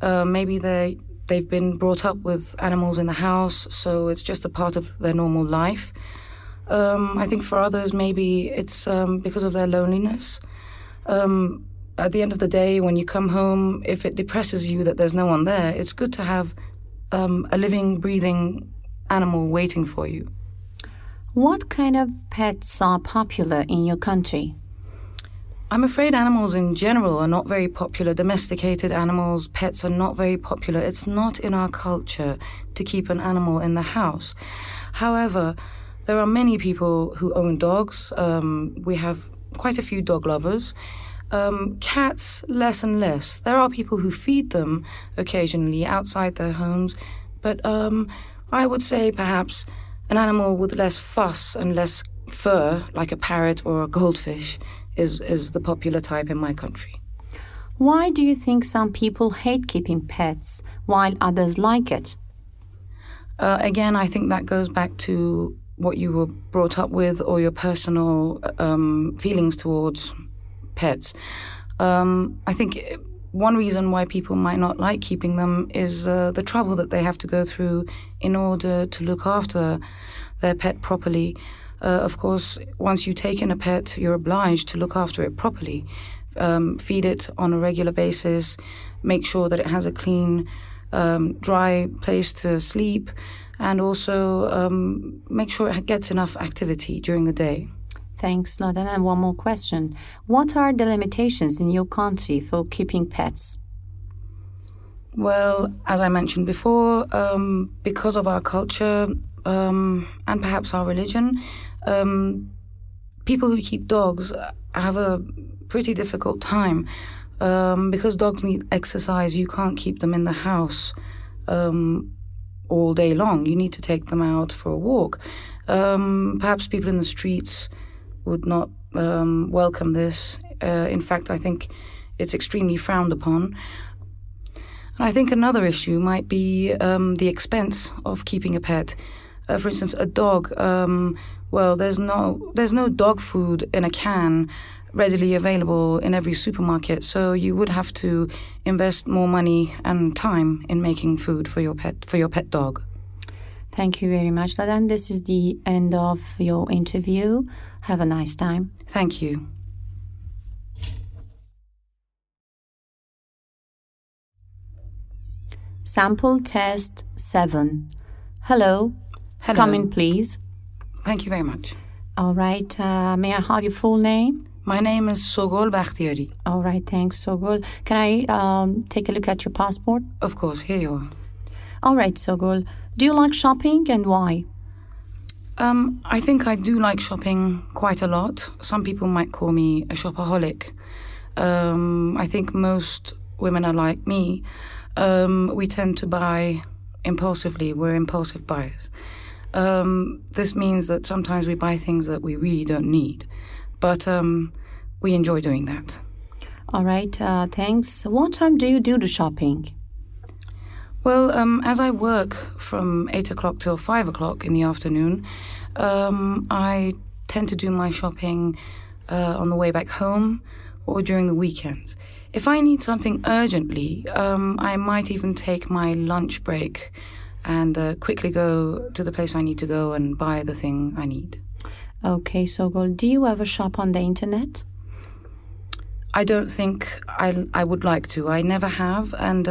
S2: Maybe they've been brought up with animals in the house, so it's just a part of their normal life. I think for others, maybe it's because of their loneliness. At the end of the day, when you come home, if it depresses you that there's no one there, it's good to have a living, breathing animal waiting for you.
S1: What kind of pets are popular in your country?
S2: I'm afraid animals in general are not very popular. Domesticated animals, pets are not very popular. It's not in our culture to keep an animal in the house. However, there are many people who own dogs. We have quite a few dog lovers. Cats, less and less. There are people who feed them occasionally outside their homes, but I would say perhaps an animal with less fuss and less fur, like a parrot or a goldfish, is the popular type in my country.
S1: Why do you think some people hate keeping pets while others like it?
S2: Again, I think that goes back to what you were brought up with or your personal feelings towards pets. I think one reason why people might not like keeping them is the trouble that they have to go through in order to look after their pet properly. Of course, once you take in a pet, you're obliged to look after it properly. Feed it on a regular basis, make sure that it has a clean, dry place to sleep, and also make sure it gets enough activity during the day.
S1: Thanks, Ladan. And one more question. What are the limitations in your country for keeping pets?
S2: Well, as I mentioned before, because of our culture and perhaps our religion, people who keep dogs have a pretty difficult time because dogs need exercise. You can't keep them in the house all day long. You need to take them out for a walk. Perhaps people in the streets would not welcome this. In fact, I think it's extremely frowned upon. And I think another issue might be the expense of keeping a pet. For instance, a dog. Well, there's no dog food in a can readily available in every supermarket, so you would have to invest more money and time in making food for your pet dog.
S1: Thank you very much, Ladan. This is the end of your interview. Have a nice time.
S2: Thank you.
S1: Sample test 7. Hello.
S2: Hello.
S1: Come in, please.
S2: Thank you very much.
S1: All right. May I have your full name?
S2: My name is Sogol Bakhtiyari.
S1: All right. Thanks, Sogol. Can I take a look at your passport?
S2: Of course. Here you are.
S1: All right, Sogol. Do you like shopping and why?
S2: I think I do like shopping quite a lot. Some people might call me a shopaholic. I think most women are like me. We tend to buy impulsively. We're impulsive buyers. This means that sometimes we buy things that we really don't need, but we enjoy doing that.
S1: All right, thanks. What time do you do the shopping?
S2: Well, as I work from 8 o'clock till 5 o'clock in the afternoon, I tend to do my shopping on the way back home or during the weekends. If I need something urgently, I might even take my lunch break and quickly go to the place I need to go and buy the thing I need.
S1: Okay, so girl, do you ever shop on the internet?
S2: I don't think I would like to. I never have. And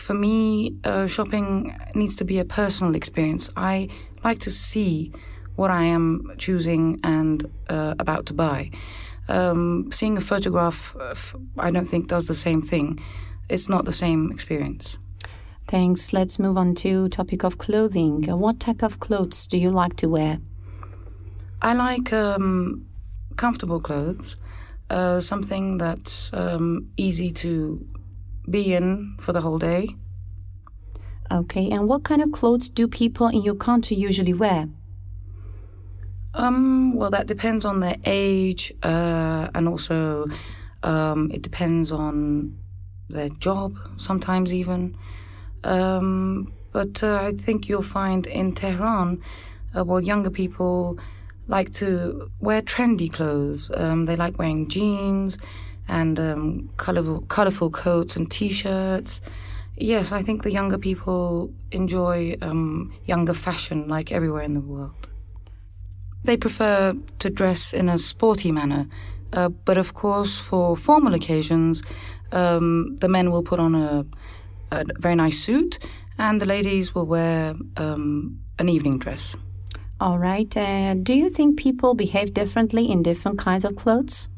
S2: for me, shopping needs to be a personal experience. I like to see what I am choosing and about to buy. Seeing a photograph, I don't think does the same thing. It's not the same experience.
S1: Thanks. Let's move on to topic of clothing. What type of clothes do you like to wear?
S2: I like comfortable clothes. Something that's easy to be in for the whole day.
S1: Okay, and what kind of clothes do people in your country usually wear?
S2: Well, that depends on their age, and also it depends on their job, sometimes even. But I think you'll find in Tehran, younger people like to wear trendy clothes. They like wearing jeans and colorful coats and T-shirts. Yes, I think the younger people enjoy younger fashion like everywhere in the world. They prefer to dress in a sporty manner, but of course for formal occasions, the men will put on a very nice suit and the ladies will wear an evening dress.
S1: All right. Do you think people behave differently in different kinds of clothes?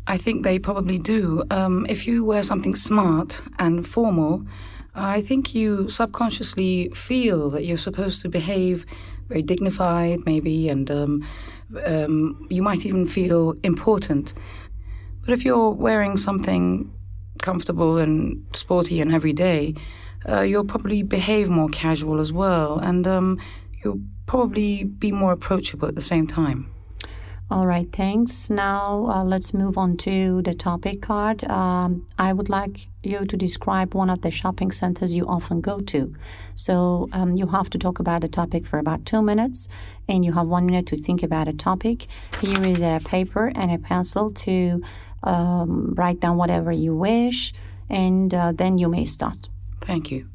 S2: I think they probably do. If you wear something smart and formal, I think you subconsciously feel that you're supposed to behave very dignified, maybe, and you might even feel important. But if you're wearing something comfortable and sporty and everyday, you'll probably behave more casual as well, and you'll probably be more approachable at the same time.
S1: All right, thanks. Now let's move on to the topic card. I would like you to describe one of the shopping centers you often go to. So you have to talk about a topic for about 2 minutes, and you have 1 minute to think about a topic. Here is a paper and a pencil to write down whatever you wish, and then you may start.
S2: Thank you.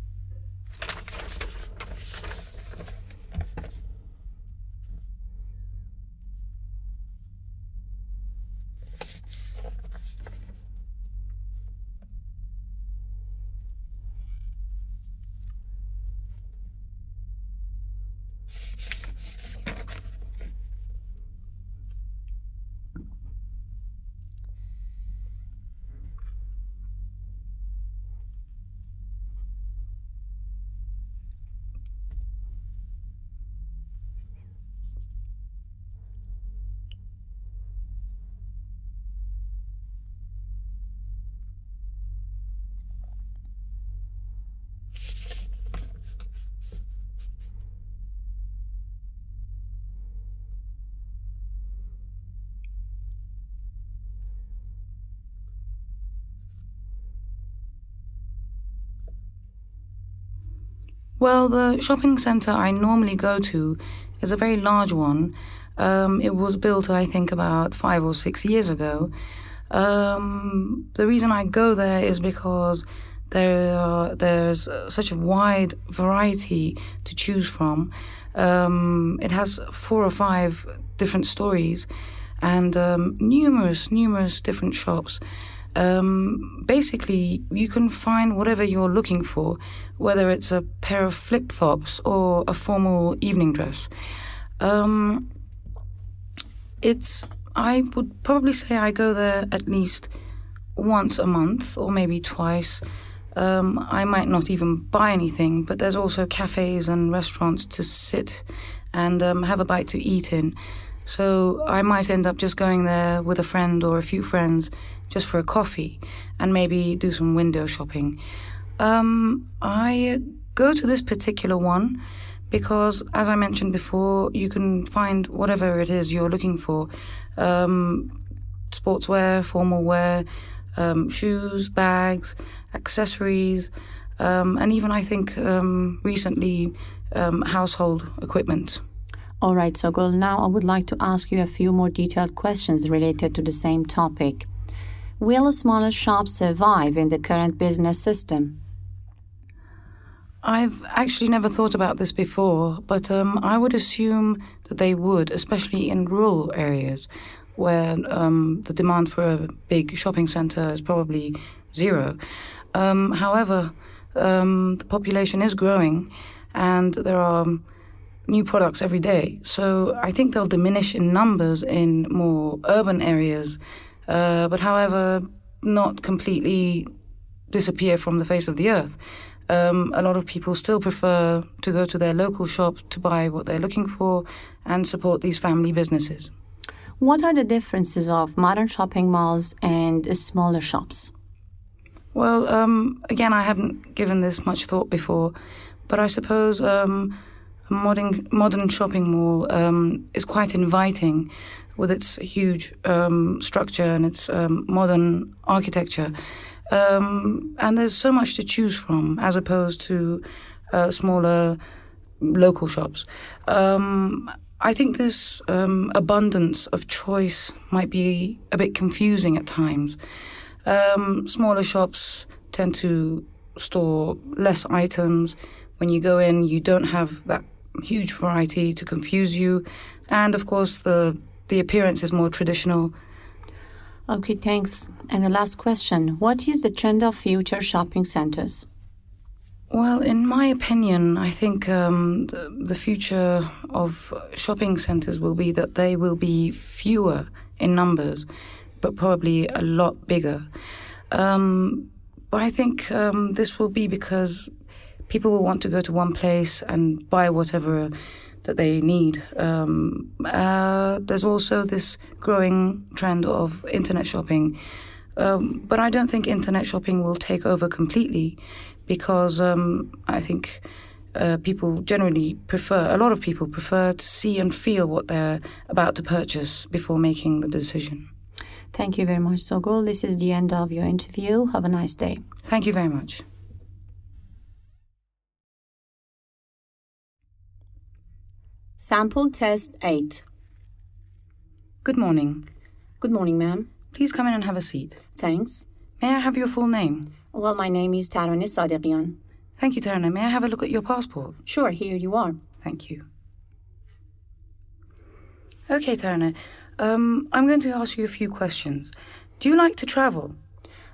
S2: Well, the shopping centre I normally go to is a very large one. It was built, I think, about 5 or 6 years ago. The reason I go there is because there's such a wide variety to choose from. It has 4 or 5 different stories and numerous different shops. Basically, you can find whatever you're looking for, whether it's a pair of flip-flops or a formal evening dress. I would probably say I go there at least once a month or maybe twice. I might not even buy anything, but there's also cafes and restaurants to sit and have a bite to eat in. So I might end up just going there with a friend or a few friends just for a coffee and maybe do some window shopping. I go to this particular one because, as I mentioned before, you can find whatever it is you're looking for. Sportswear, formal wear, shoes, bags, accessories, and even, I think, recently, household equipment.
S1: All right, so girl, now I would like to ask you a few more detailed questions related to the same topic. Will smaller shops survive in the current business system?
S2: I've actually never thought about this before, but I would assume they would, especially in rural areas where the demand for a big shopping centre is probably zero. However, the population is growing and there are new products every day. So I think they'll diminish in numbers in more urban areas, but however, not completely disappear from the face of the earth. A lot of people still prefer to go to their local shop to buy what they're looking for and support these family businesses.
S1: What are the differences of modern shopping malls and smaller shops?
S2: Well, again, I haven't given this much thought before, but I suppose a modern shopping mall is quite inviting with its huge structure and its modern architecture. And there's so much to choose from as opposed to smaller local shops. I think this abundance of choice might be a bit confusing at times. Smaller shops tend to store less items. When you go in, you don't have that huge variety to confuse you. And of course, the appearance is more traditional.
S1: Okay, thanks. And the last question. What is the trend of future shopping centers?
S2: Well, in my opinion, I think the future of shopping centers will be that they will be fewer in numbers, but probably a lot bigger. But I think this will be because people will want to go to one place and buy whatever that they need. There's also this growing trend of internet shopping. But I don't think internet shopping will take over completely because I think a lot of people prefer to see and feel what they're about to purchase before making the decision.
S1: Thank you very much, Sogol. This is the end of your interview. Have a nice day.
S2: Thank you very much.
S1: Sample Test 8.
S2: Good morning.
S1: Good morning, ma'am.
S2: Please come in and have a seat.
S1: Thanks.
S2: May I have your full name?
S1: Well, my name is Taraneh Sadeqian.
S2: Thank you, Tarana. May I have a look at your passport?
S1: Sure, here you are.
S2: Thank you. Okay, Tarana. I'm going to ask you a few questions. Do you like to travel?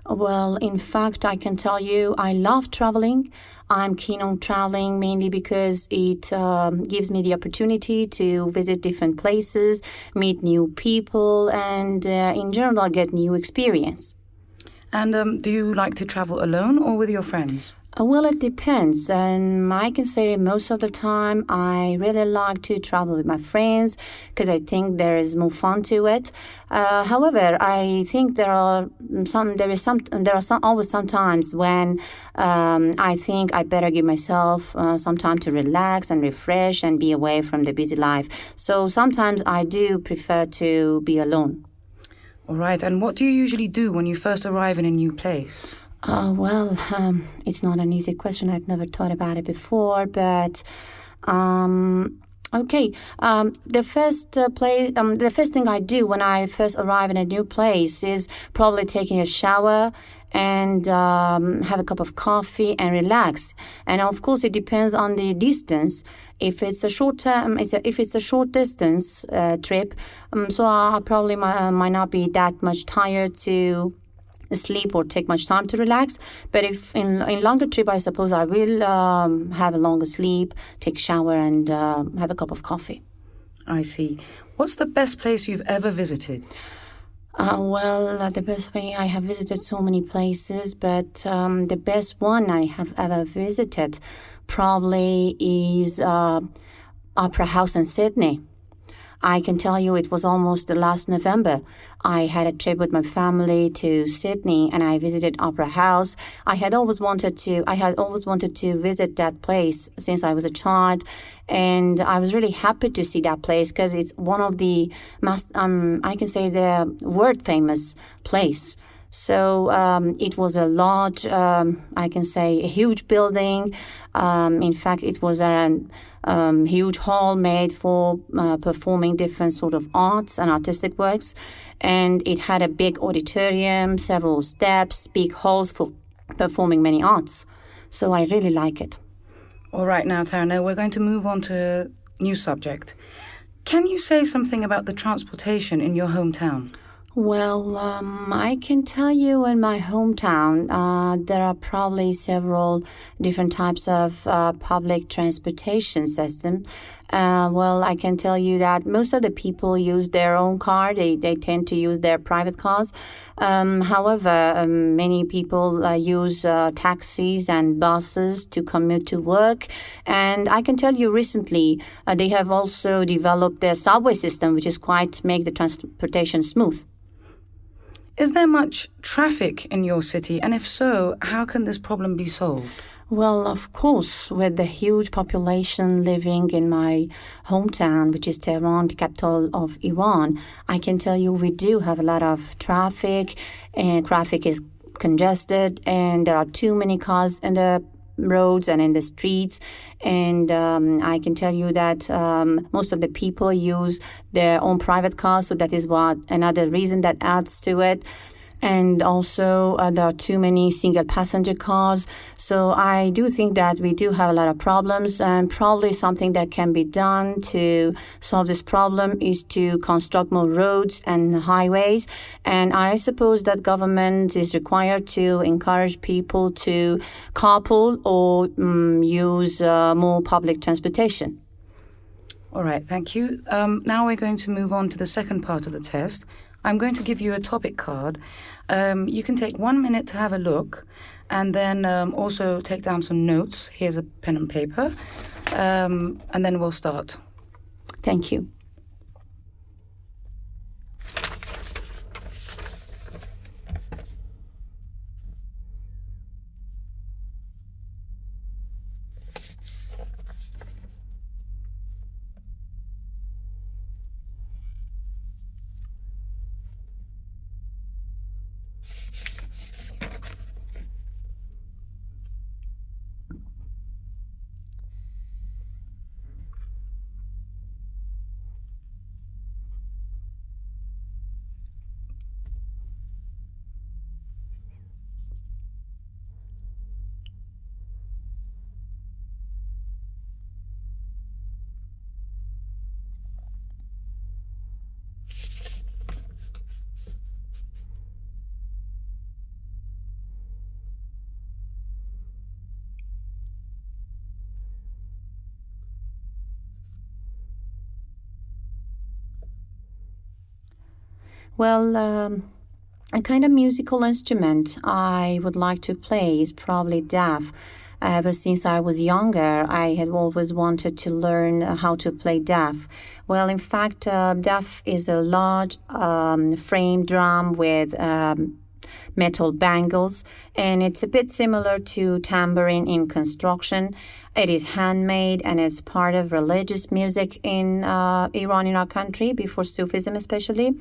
S1: Well, in fact, I can tell you I love traveling. I'm keen on traveling mainly because it gives me the opportunity to visit different places, meet new people, and in general get new experience.
S2: And do you like to travel alone or with your friends?
S1: Well, it depends. And I can say most of the time I really like to travel with my friends because I think there is more fun to it. However, I think there are always some times when I think I better give myself some time to relax and refresh and be away from the busy life. So sometimes I do prefer to be alone.
S2: All right. And what do you usually do when you first arrive in a new place?
S1: It's not an easy question. I've never thought about it before, but okay. The first thing I do when I first arrive in a new place is probably taking a shower and have a cup of coffee and relax. And of course, it depends on the distance. If it's a short distance trip, so I probably might not be that much tired to sleep or take much time to relax. But if in longer trip, I suppose I will have a longer sleep, take a shower, and have a cup of coffee.
S2: I see. What's the best place you've ever visited?
S1: The best way, I have visited so many places, but the best one I have ever visited probably is Opera House in Sydney. I can tell you it was almost the last November. I had a trip with my family to Sydney and I visited Opera House. I had always wanted to visit that place since I was a child, and I was really happy to see that place because it's one of the I can say the world famous place. So it was a large, I can say a huge building. In fact, it was a huge hall made for performing different sort of arts and artistic works. And it had a big auditorium, several steps, big halls for performing many arts. So I really like it.
S2: All right, now, Tarana, we're going to move on to a new subject. Can you say something about the transportation in your hometown?
S1: Well, I can tell you in my hometown, there are probably several different types of public transportation system. Well, I can tell you that most of the people use their own car. They tend to use their private cars. However, many people use taxis and buses to commute to work. And I can tell you recently, they have also developed their subway system, which is quite make the transportation smooth.
S2: Is there much traffic in your city? And if so, how can this problem be solved?
S1: Well, of course, with the huge population living in my hometown, which is Tehran, the capital of Iran, I can tell you we do have a lot of traffic, and traffic is congested, and there are too many cars in the roads and in the streets. And I can tell you that most of the people use their own private cars, so that is what another reason that adds to it. And also, there are too many single passenger cars. So I do think that we do have a lot of problems, and probably something that can be done to solve this problem is to construct more roads and highways. And I suppose that government is required to encourage people to carpool or use more public transportation.
S2: All right, thank you. Now we're going to move on to the second part of the test. I'm going to give you a topic card. You can take 1 minute to have a look and then also take down some notes. Here's a pen and paper. And then we'll start.
S1: Thank you. Well, a kind of musical instrument I would like to play is probably DAF. Ever since I was younger, I had always wanted to learn how to play DAF. Well, in fact, DAF is a large frame drum with metal bangles, and it's a bit similar to tambourine in construction. It is handmade and is part of religious music in Iran, in our country, before Sufism especially.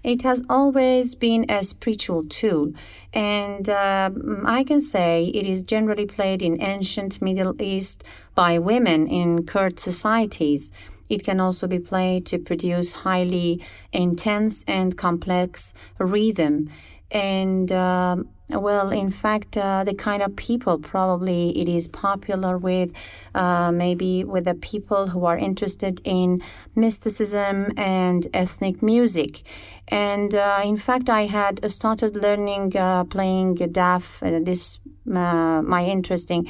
S1: It has always been a spiritual tool, and I can say it is generally played in ancient Middle East by women in Kurd societies. It can also be played to produce highly intense and complex rhythm. And well, in fact, the kind of people probably it is popular with, maybe with the people who are interested in mysticism and ethnic music. And in fact, I had started learning playing DAF, my interesting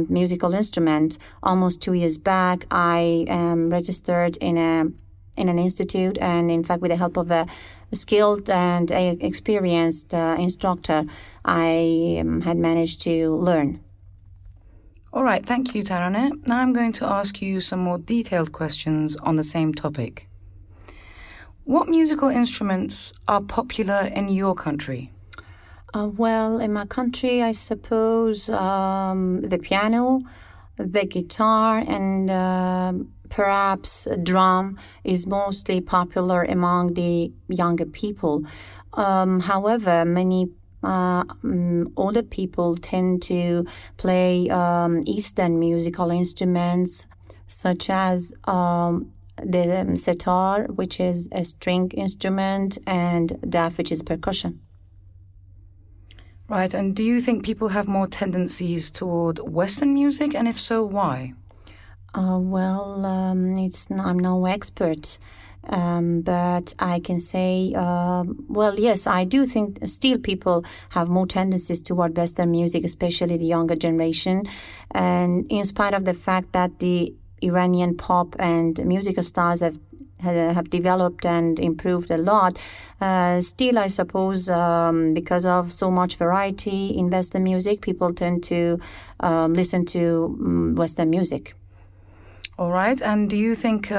S1: musical instrument, almost 2 years back. I am registered in an institute, and in fact, with the help of a skilled and experienced instructor, I had managed to learn.
S2: All right, thank you, Taraneh. Now I'm going to ask you some more detailed questions on the same topic. What musical instruments are popular in your country?
S1: Well, in my country, I suppose the piano, the guitar, and perhaps drum is mostly popular among the younger people. However, many older people tend to play Eastern musical instruments such as the sitar, which is a string instrument, and daf, which is percussion.
S2: Right, and do you think people have more tendencies toward Western music, and if so, why?
S1: I'm no expert, but I can say, yes, I do think still people have more tendencies toward Western music, especially the younger generation. And in spite of the fact that the Iranian pop and musical styles have developed and improved a lot, still, I suppose, because of so much variety in Western music, people tend to listen to Western music.
S2: All right. And do you think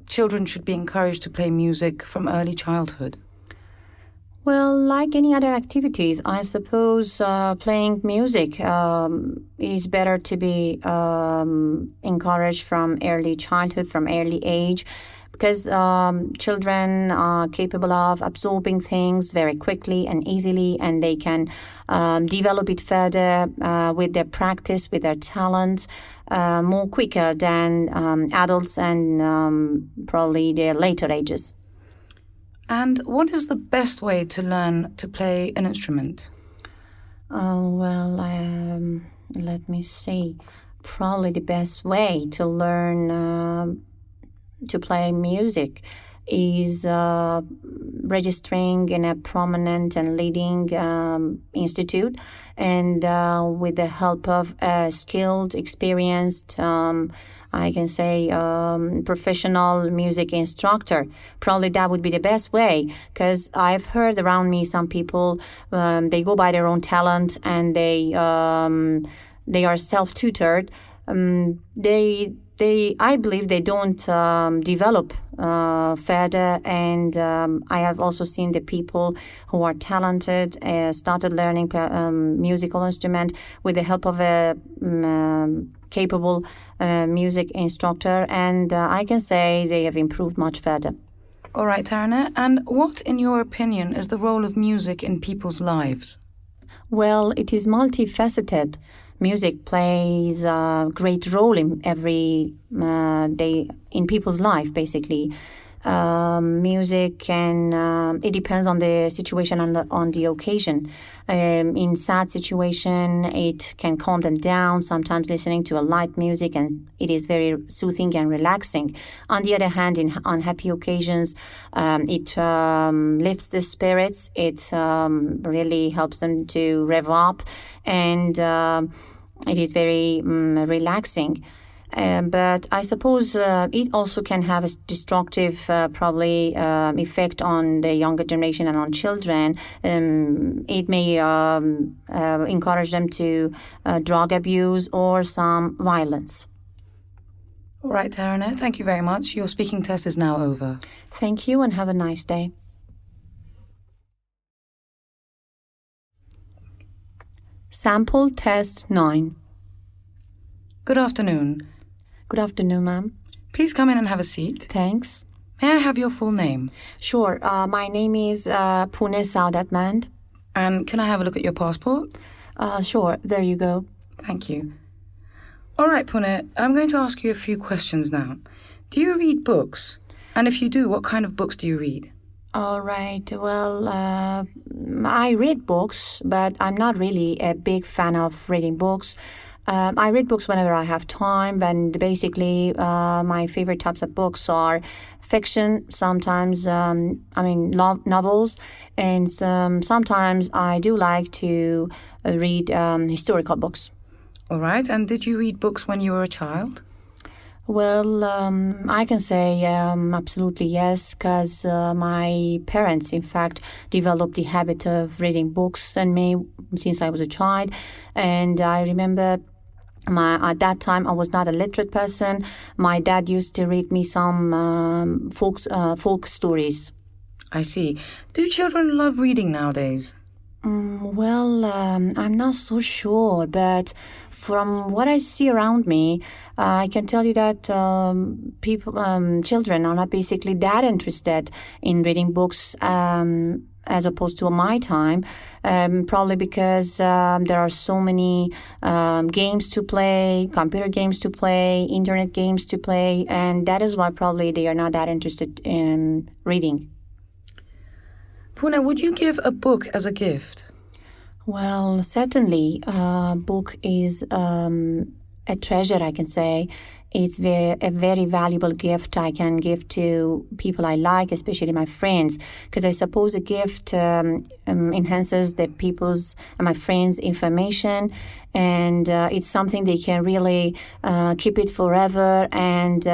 S2: children should be encouraged to play music from early childhood?
S1: Well, like any other activities, I suppose playing music is better to be encouraged from early childhood, from early age, because children are capable of absorbing things very quickly and easily, and they can develop it further with their practice, with their talent, more quicker than adults and probably their later ages.
S2: And what is the best way to learn to play an instrument?
S1: Let me see. Probably the best way to learn to play music is registering in a prominent and leading institute, and with the help of a skilled, experienced, I can say, professional music instructor. Probably that would be the best way, because I've heard around me some people, they go by their own talent and they are self-tutored. I believe they don't develop further, and I have also seen the people who are talented started learning musical instrument with the help of a capable music instructor, and I can say they have improved much further.
S2: All right, Tarana. And what, in your opinion, is the role of music in people's lives?
S1: Well, it is multifaceted. Music plays a great role in every day in people's life, basically. Music can, it depends on the situation and on the occasion. In sad situation, it can calm them down, sometimes listening to a light music, and it is very soothing and relaxing. On the other hand, on happy occasions, it lifts the spirits, it really helps them to rev up, and it is very relaxing. But I suppose it also can have a destructive, probably, effect on the younger generation and on children. It may encourage them to drug abuse or some violence.
S2: All right, Tarana, thank you very much. Your speaking test is now over.
S1: Thank you, and have a nice day. Sample Test 9.
S2: Good afternoon.
S1: Good afternoon, ma'am.
S2: Please come in and have a seat.
S1: Thanks.
S2: May I have your full name?
S1: Sure. My name is Pune Saudatmand.
S2: And can I have a look at your passport?
S1: Sure. There you go.
S2: Thank you. All right, Pune, I'm going to ask you a few questions now. Do you read books? And if you do, what kind of books do you read?
S1: All right. Well, I read books, but I'm not really a big fan of reading books. I read books whenever I have time, and basically my favorite types of books are fiction, sometimes, novels, and sometimes I do like to read historical books.
S2: All right, and did you read books when you were a child?
S1: Well, I can say absolutely yes, because my parents, in fact, developed the habit of reading books in me since I was a child, and I remember at that time, I was not a literate person. My dad used to read me some folk stories.
S2: I see. Do children love reading nowadays?
S1: I'm not so sure, but from what I see around me, I can tell you that children are not basically that interested in reading books as opposed to my time, probably because there are so many games to play, computer games to play, internet games to play, and that is why probably they are not that interested in reading.
S2: Pune, would you give a book as a gift?
S1: Well, certainly, a book is a treasure, I can say. it's a very valuable gift I can give to people I like, especially my friends, because I suppose a gift enhances the people's my friends' information, and it's something they can really keep it forever. And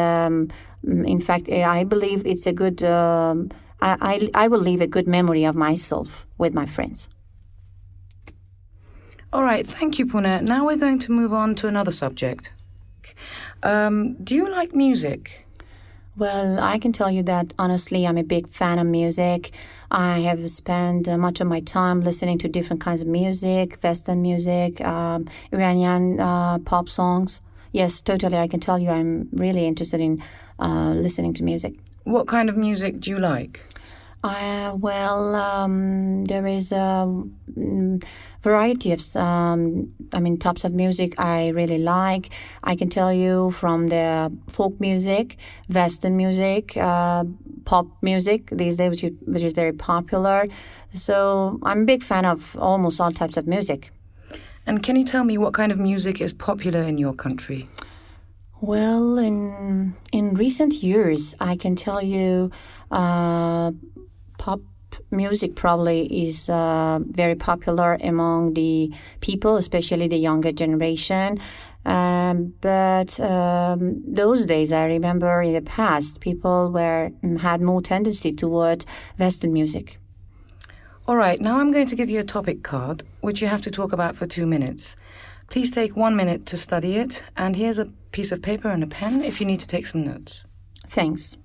S1: in fact, I believe it's a good. I will leave a good memory of myself with my friends.
S2: All right, thank you, Pune. Now we're going to move on to another subject. Do you like music?
S1: Well, I can tell you that honestly, I'm a big fan of music. I have spent much of my time listening to different kinds of music, Western music, Iranian pop songs. Yes, totally. I can tell you I'm really interested in listening to music.
S2: What kind of music do you like?
S1: There is a variety of, types of music I really like. I can tell you from the folk music, Western music, pop music these days, which is very popular. So I'm a big fan of almost all types of music.
S2: And can you tell me what kind of music is popular in your country?
S1: Well, in recent years, I can tell you pop music probably is very popular among the people, especially the younger generation. But those days, I remember in the past, people had more tendency toward Western music.
S2: All right, now I'm going to give you a topic card, which you have to talk about for 2 minutes. Please take 1 minute to study it, and here's a piece of paper and a pen if you need to take some notes.
S1: Thanks.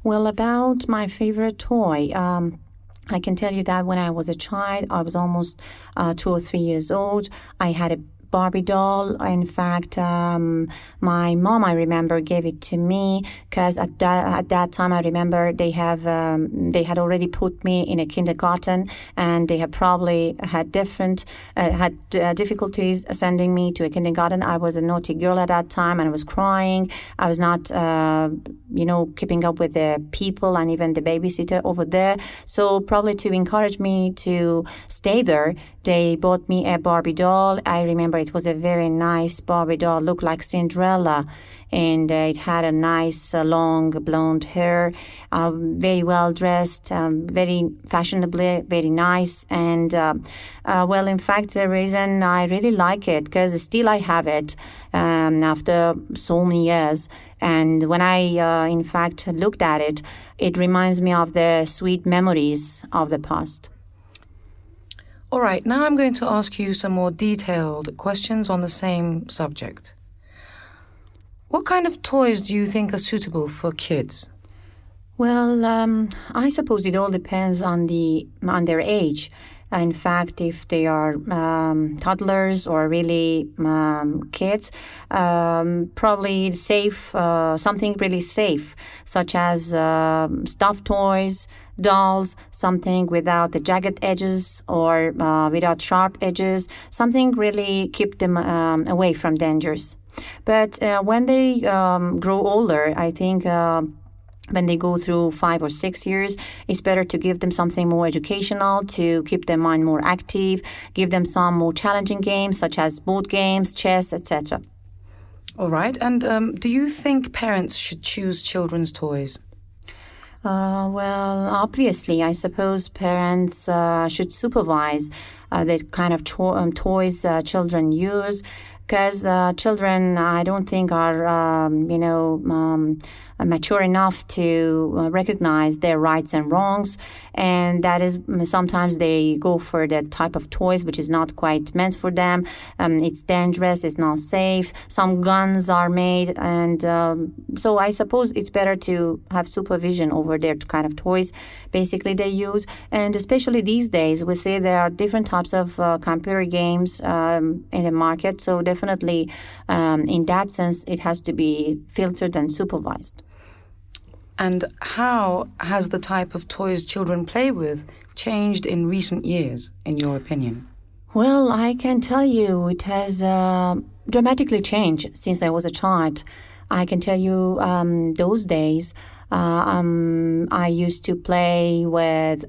S1: Well, about my favorite toy, I can tell you that when I was a child, I was almost 2 or 3 years old. I had a Barbie doll. In fact, my mom, I remember, gave it to me because at that time, I remember they had already put me in a kindergarten, and they had probably had difficulties sending me to a kindergarten. I was a naughty girl at that time, and I was crying. I was not, keeping up with the people and even the babysitter over there. So probably to encourage me to stay there, they bought me a Barbie doll. I remember it was a very nice Barbie doll, looked like Cinderella, and it had a nice long blonde hair, very well dressed, very fashionably, very nice. And in fact, the reason I really like it, because still I have it after so many years. And when I, in fact, looked at it, it reminds me of the sweet memories of the past.
S2: All right, now I'm going to ask you some more detailed questions on the same subject. What kind of toys do you think are suitable for kids?
S1: Well, I suppose it all depends on their age. In fact, if they are toddlers or really kids, probably safe, something really safe, such as stuffed toys, dolls, something without the jagged edges or without sharp edges, something really keep them away from dangers. But when they grow older, I think when they go through 5 or 6 years, it's better to give them something more educational to keep their mind more active, give them some more challenging games such as board games, chess, etc.
S2: All right, and do you think parents should choose children's toys?
S1: Obviously, I suppose parents should supervise the kind of toys children use. because children, I don't think are, mature enough to recognize their rights and wrongs. And that is sometimes they go for that type of toys which is not quite meant for them. It's dangerous, it's not safe. Some guns are made, and so I suppose it's better to have supervision over their kind of toys basically they use. And especially these days, we see there are different types of computer games in the market. So definitely, in that sense, it has to be filtered and supervised.
S2: And how has the type of toys children play with changed in recent years, in your opinion?
S1: Well, I can tell you it has dramatically changed since I was a child. I can tell you those days I used to play with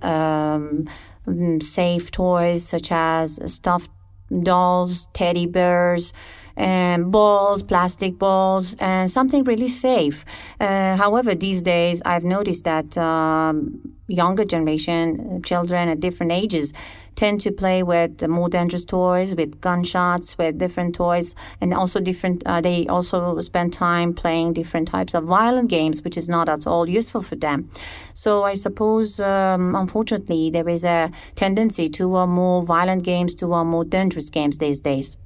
S1: safe toys such as stuffed dolls, teddy bears, and balls, plastic balls, and something really safe. However, these days I've noticed that younger generation, children at different ages, tend to play with more dangerous toys, with gunshots, with different toys, and also different. They also spend time playing different types of violent games, which is not at all useful for them. So I suppose, unfortunately, there is a tendency to more violent games, to more dangerous games these days.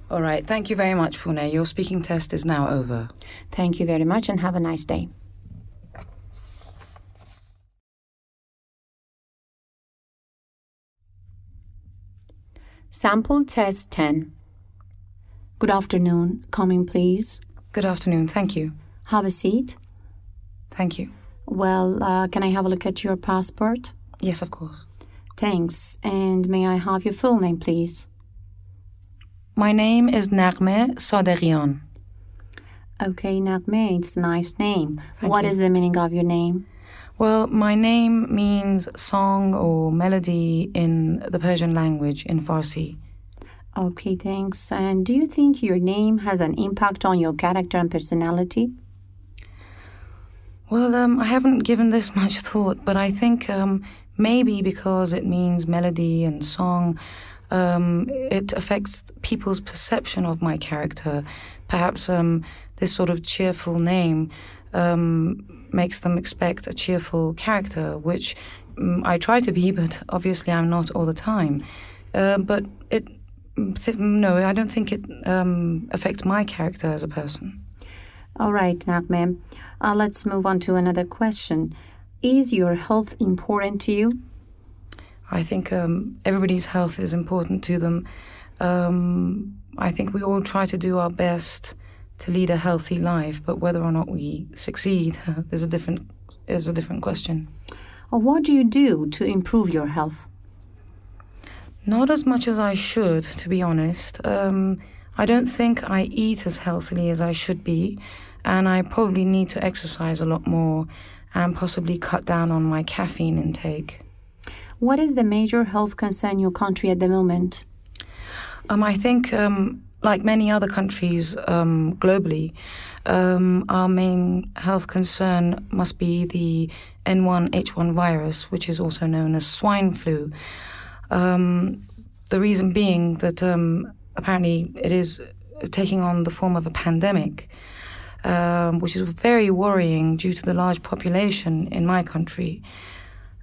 S2: All right. Thank you very much, Fune. Your speaking test is now over.
S1: Thank you very much and have a nice day. Sample test 10. Good afternoon. Come in, please.
S2: Good afternoon. Thank you.
S1: Have a seat.
S2: Thank you.
S1: Well, can I have a look at your passport?
S2: Yes, of course.
S1: Thanks. And may I have your full name, please?
S2: My name is Nagme Saderian.
S1: Okay, Nagme, it's a nice name.
S2: Thank
S1: What
S2: you.
S1: is the meaning of your name?
S2: Well, my name means song or melody in the Persian language, in Farsi.
S1: Okay, thanks. And do you think your name has an impact on your character and personality?
S2: Well, I haven't given this much thought, but I think maybe because it means melody and song, it affects people's perception of my character. Perhaps this sort of cheerful name makes them expect a cheerful character, which I try to be, but obviously I'm not all the time. But no, I don't think it affects my character as a person.
S1: All right, Nagme. Let's move on to another question. Is your health important to you?
S2: I think everybody's health is important to them. I think we all try to do our best to lead a healthy life, but whether or not we succeed is a different question.
S1: What do you do to improve your health?
S2: Not as much as I should, to be honest. I don't think I eat as healthily as I should be, and I probably need to exercise a lot more and possibly cut down on my caffeine intake.
S1: What is the major health concern in your country at the moment?
S2: I think, like many other countries globally, our main health concern must be the N1H1 virus, which is also known as swine flu. The reason being that apparently it is taking on the form of a pandemic, which is very worrying due to the large population in my country.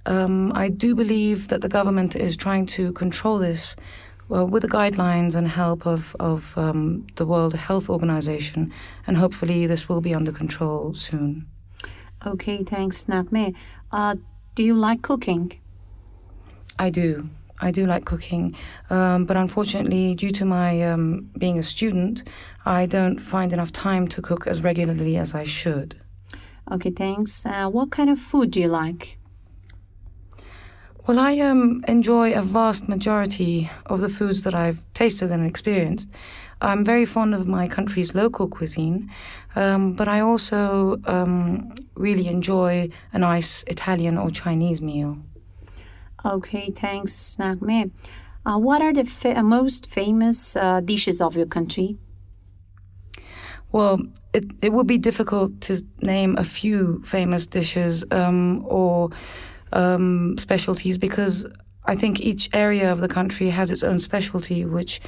S2: I do believe that the government is trying to control this with the guidelines and help of the World Health Organization, and hopefully this will be under control soon.
S1: Okay, thanks, Nagme. Do you like cooking?
S2: I do. I do like cooking, but unfortunately, due to my being a student, I don't find enough time to cook as regularly as I should.
S1: Okay, thanks. What kind of food do you like?
S2: Well, I enjoy a vast majority of the foods that I've tasted and experienced. I'm very fond of my country's local cuisine, but I also really enjoy a nice Italian or Chinese meal.
S1: Okay, thanks, Nagme. What are the most famous dishes of your country?
S2: Well, it would be difficult to name a few famous dishes or specialties because I think each area of the country has its own specialty, which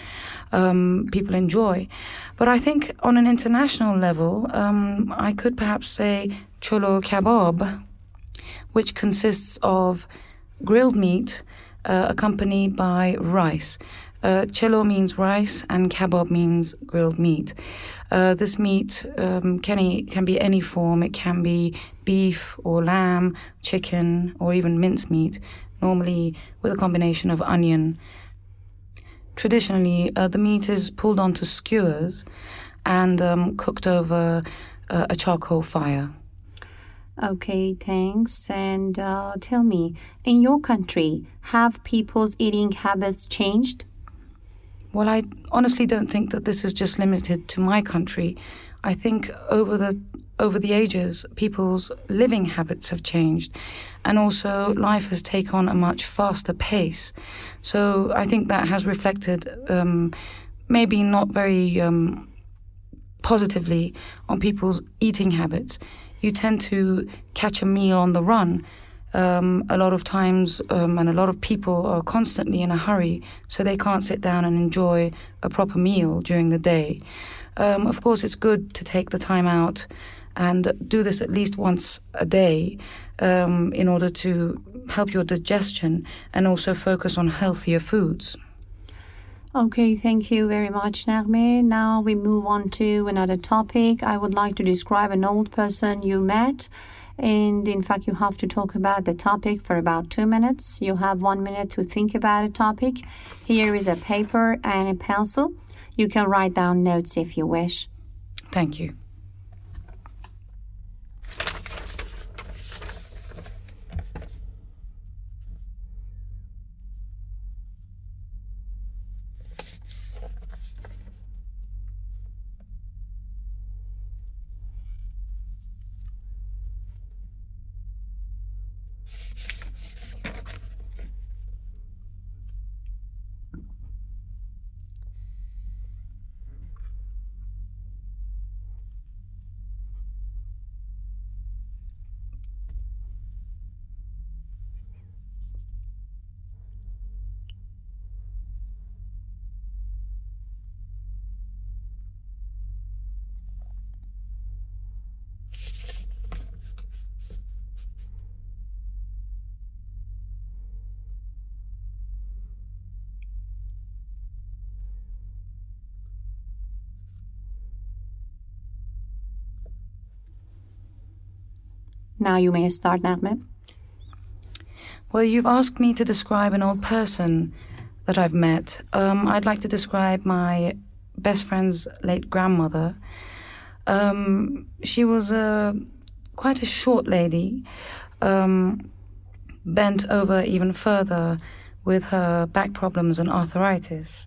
S2: people enjoy. But I think on an international level, I could perhaps say cholo kebab, which consists of grilled meat accompanied by rice. Cello means rice and kebab means grilled meat. This meat can be any form. It can be beef or lamb, chicken, or even mincemeat, normally with a combination of onion. Traditionally, the meat is pulled onto skewers and cooked over a charcoal fire.
S1: Okay, thanks. And tell me, in your country, have people's eating habits changed?
S2: Well, I honestly don't think that this is just limited to my country. I think over the ages, people's living habits have changed, and also life has taken on a much faster pace. So I think that has reflected, maybe not very positively, on people's eating habits. You tend to catch a meal on the run. A lot of times, and a lot of people are constantly in a hurry, so they can't sit down and enjoy a proper meal during the day. Of course, it's good to take the time out and do this at least once a day in order to help your digestion and also focus on healthier foods.
S1: Okay, thank you very much, Nagme. Now we move on to another topic. I would like to describe an old person you met. And in fact, you have to talk about the topic for about 2 minutes. You have 1 minute to think about a topic. Here is a paper and a pencil. You can write down notes if you wish.
S2: Thank you.
S1: Now you may start, Nagme.
S2: Well, you've asked me to describe an old person that I've met. I'd like to describe my best friend's late grandmother. She was quite a short lady, bent over even further with her back problems and arthritis.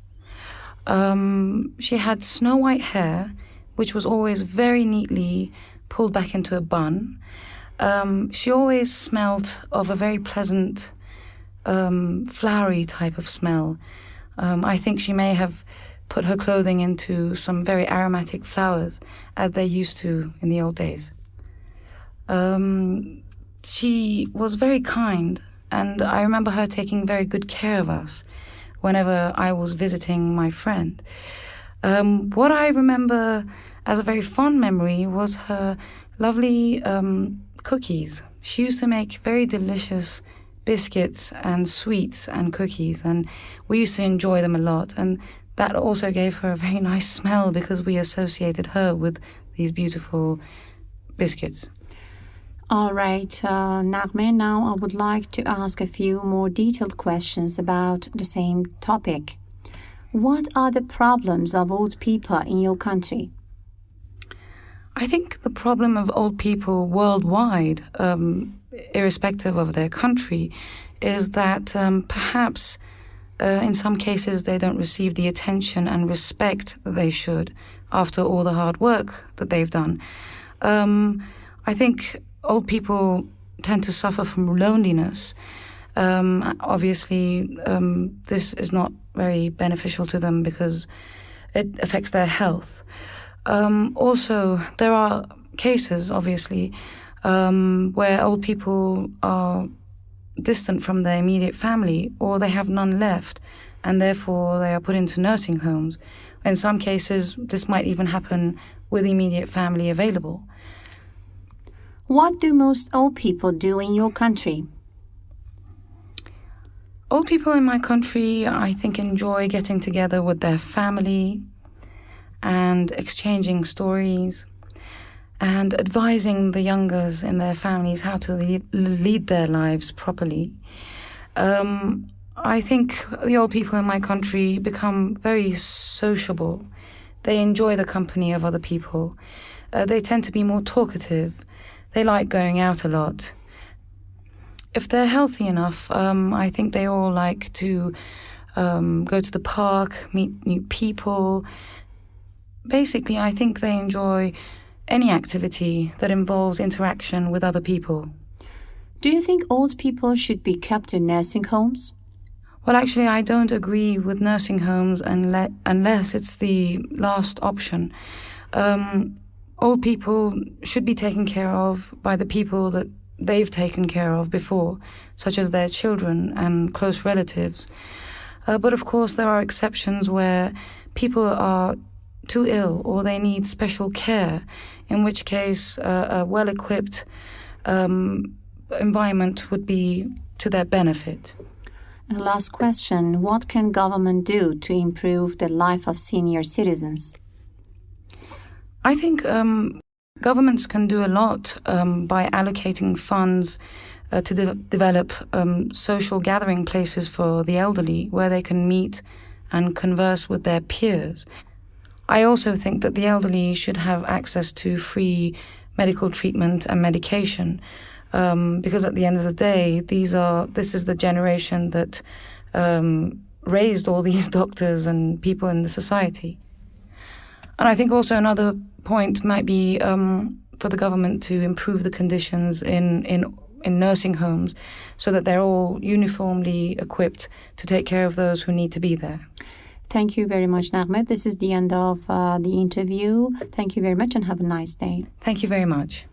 S2: She had snow white hair, which was always very neatly pulled back into a bun. She always smelled of a very pleasant, flowery type of smell. I think she may have put her clothing into some very aromatic flowers, as they used to in the old days. She was very kind, and I remember her taking very good care of us whenever I was visiting my friend. What I remember as a very fond memory was her lovely cookies. She used to make very delicious biscuits and sweets and cookies, and we used to enjoy them a lot. And that also gave her a very nice smell because we associated her with these beautiful biscuits.
S1: All right, Nagme, now I would like to ask a few more detailed questions about the same topic. What are the problems of old people in your country?
S2: I think the problem of old people worldwide, irrespective of their country, is that perhaps in some cases they don't receive the attention and respect that they should after all the hard work that they've done. I think old people tend to suffer from loneliness. Obviously, this is not very beneficial to them because it affects their health. Also, there are cases, obviously, where old people are distant from their immediate family, or they have none left, and therefore they are put into nursing homes. In some cases, this might even happen with immediate family available.
S1: What do most old people do in your country?
S2: Old people in my country, I think, enjoy getting together with their family and exchanging stories and advising the youngers in their families how to lead their lives properly. I think the old people in my country become very sociable. They enjoy the company of other people. They tend to be more talkative. They like going out a lot. If they're healthy enough, I think they all like to go to the park, meet new people. Basically, I think they enjoy any activity that involves interaction with other people.
S1: Do you think old people should be kept in nursing homes?
S2: Well, actually, I don't agree with nursing homes unless it's the last option. Old people should be taken care of by the people that they've taken care of before, such as their children and close relatives. But of course, there are exceptions where people are too ill or they need special care, in which case a well-equipped environment would be to their benefit.
S1: And last question, what can government do to improve the life of senior citizens?
S2: I think governments can do a lot by allocating funds to develop social gathering places for the elderly where they can meet and converse with their peers. I also think that the elderly should have access to free medical treatment and medication because at the end of the day, this is the generation that raised all these doctors and people in the society. And I think also another point might be for the government to improve the conditions in nursing homes so that they're all uniformly equipped to take care of those who need to be there.
S1: Thank you very much, Nagmet. This is the end of the interview. Thank you very much and have a nice day.
S2: Thank you very much.